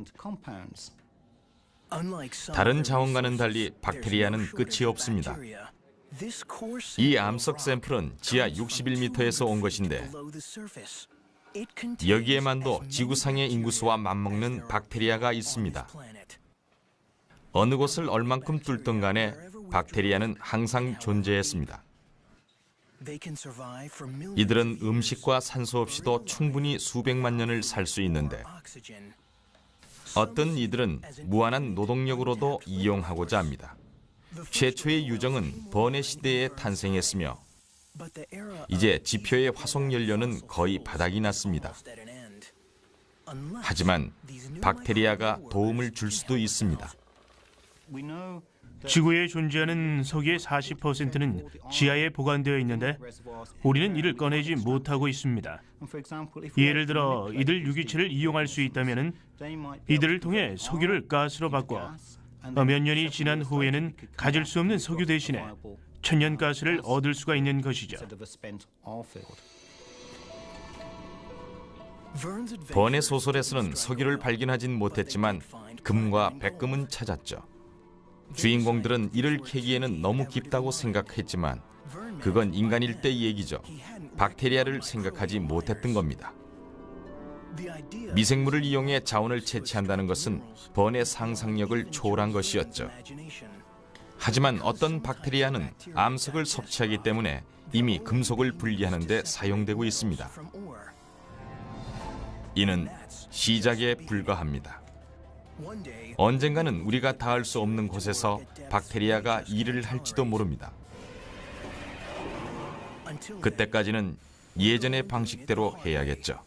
다른 자원과는 달리 박테리아는 끝이 없습니다. 이 암석 샘플은 지하 61m에서 온 것인데 여기에만도 지구상의 인구수와 맞먹는 박테리아가 있습니다. 어느 곳을 얼만큼 뚫든 간에 박테리아는 항상 존재했습니다. 이들은 음식과 산소 없이도 충분히 수백만 년을 살 수 있는데 어떤 이들은 무한한 노동력으로도 이용하고자 합니다. 최초의 유정은 번의 시대에 탄생했으며 이제 지표의 화석 연료는 거의 바닥이 났습니다. 하지만 박테리아가 도움을 줄 수도 있습니다. 지구에 존재하는 석유의 40%는 지하에 보관되어 있는데 우리는 이를 꺼내지 못하고 있습니다. 예를 들어 이들 유기체를 이용할 수 있다면 이들을 통해 석유를 가스로 바꿔 몇 년이 지난 후에는 가질 수 없는 석유 대신에 천연가스를 얻을 수가 있는 것이죠. 번의 소설에서는 석유를 발견하진 못했지만 금과 백금은 찾았죠. 주인공들은 이를 캐기에는 너무 깊다고 생각했지만 그건 인간일 때 얘기죠. 박테리아를 생각하지 못했던 겁니다. 미생물을 이용해 자원을 채취한다는 것은 번의 상상력을 초월한 것이었죠. 하지만 어떤 박테리아는 암석을 섭취하기 때문에 이미 금속을 분리하는 데 사용되고 있습니다. 이는 시작에 불과합니다. 언젠가는 우리가 닿을 수 없는 곳에서 박테리아가 일을 할지도 모릅니다. 그때까지는 예전의 방식대로 해야겠죠.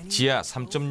지하 3.6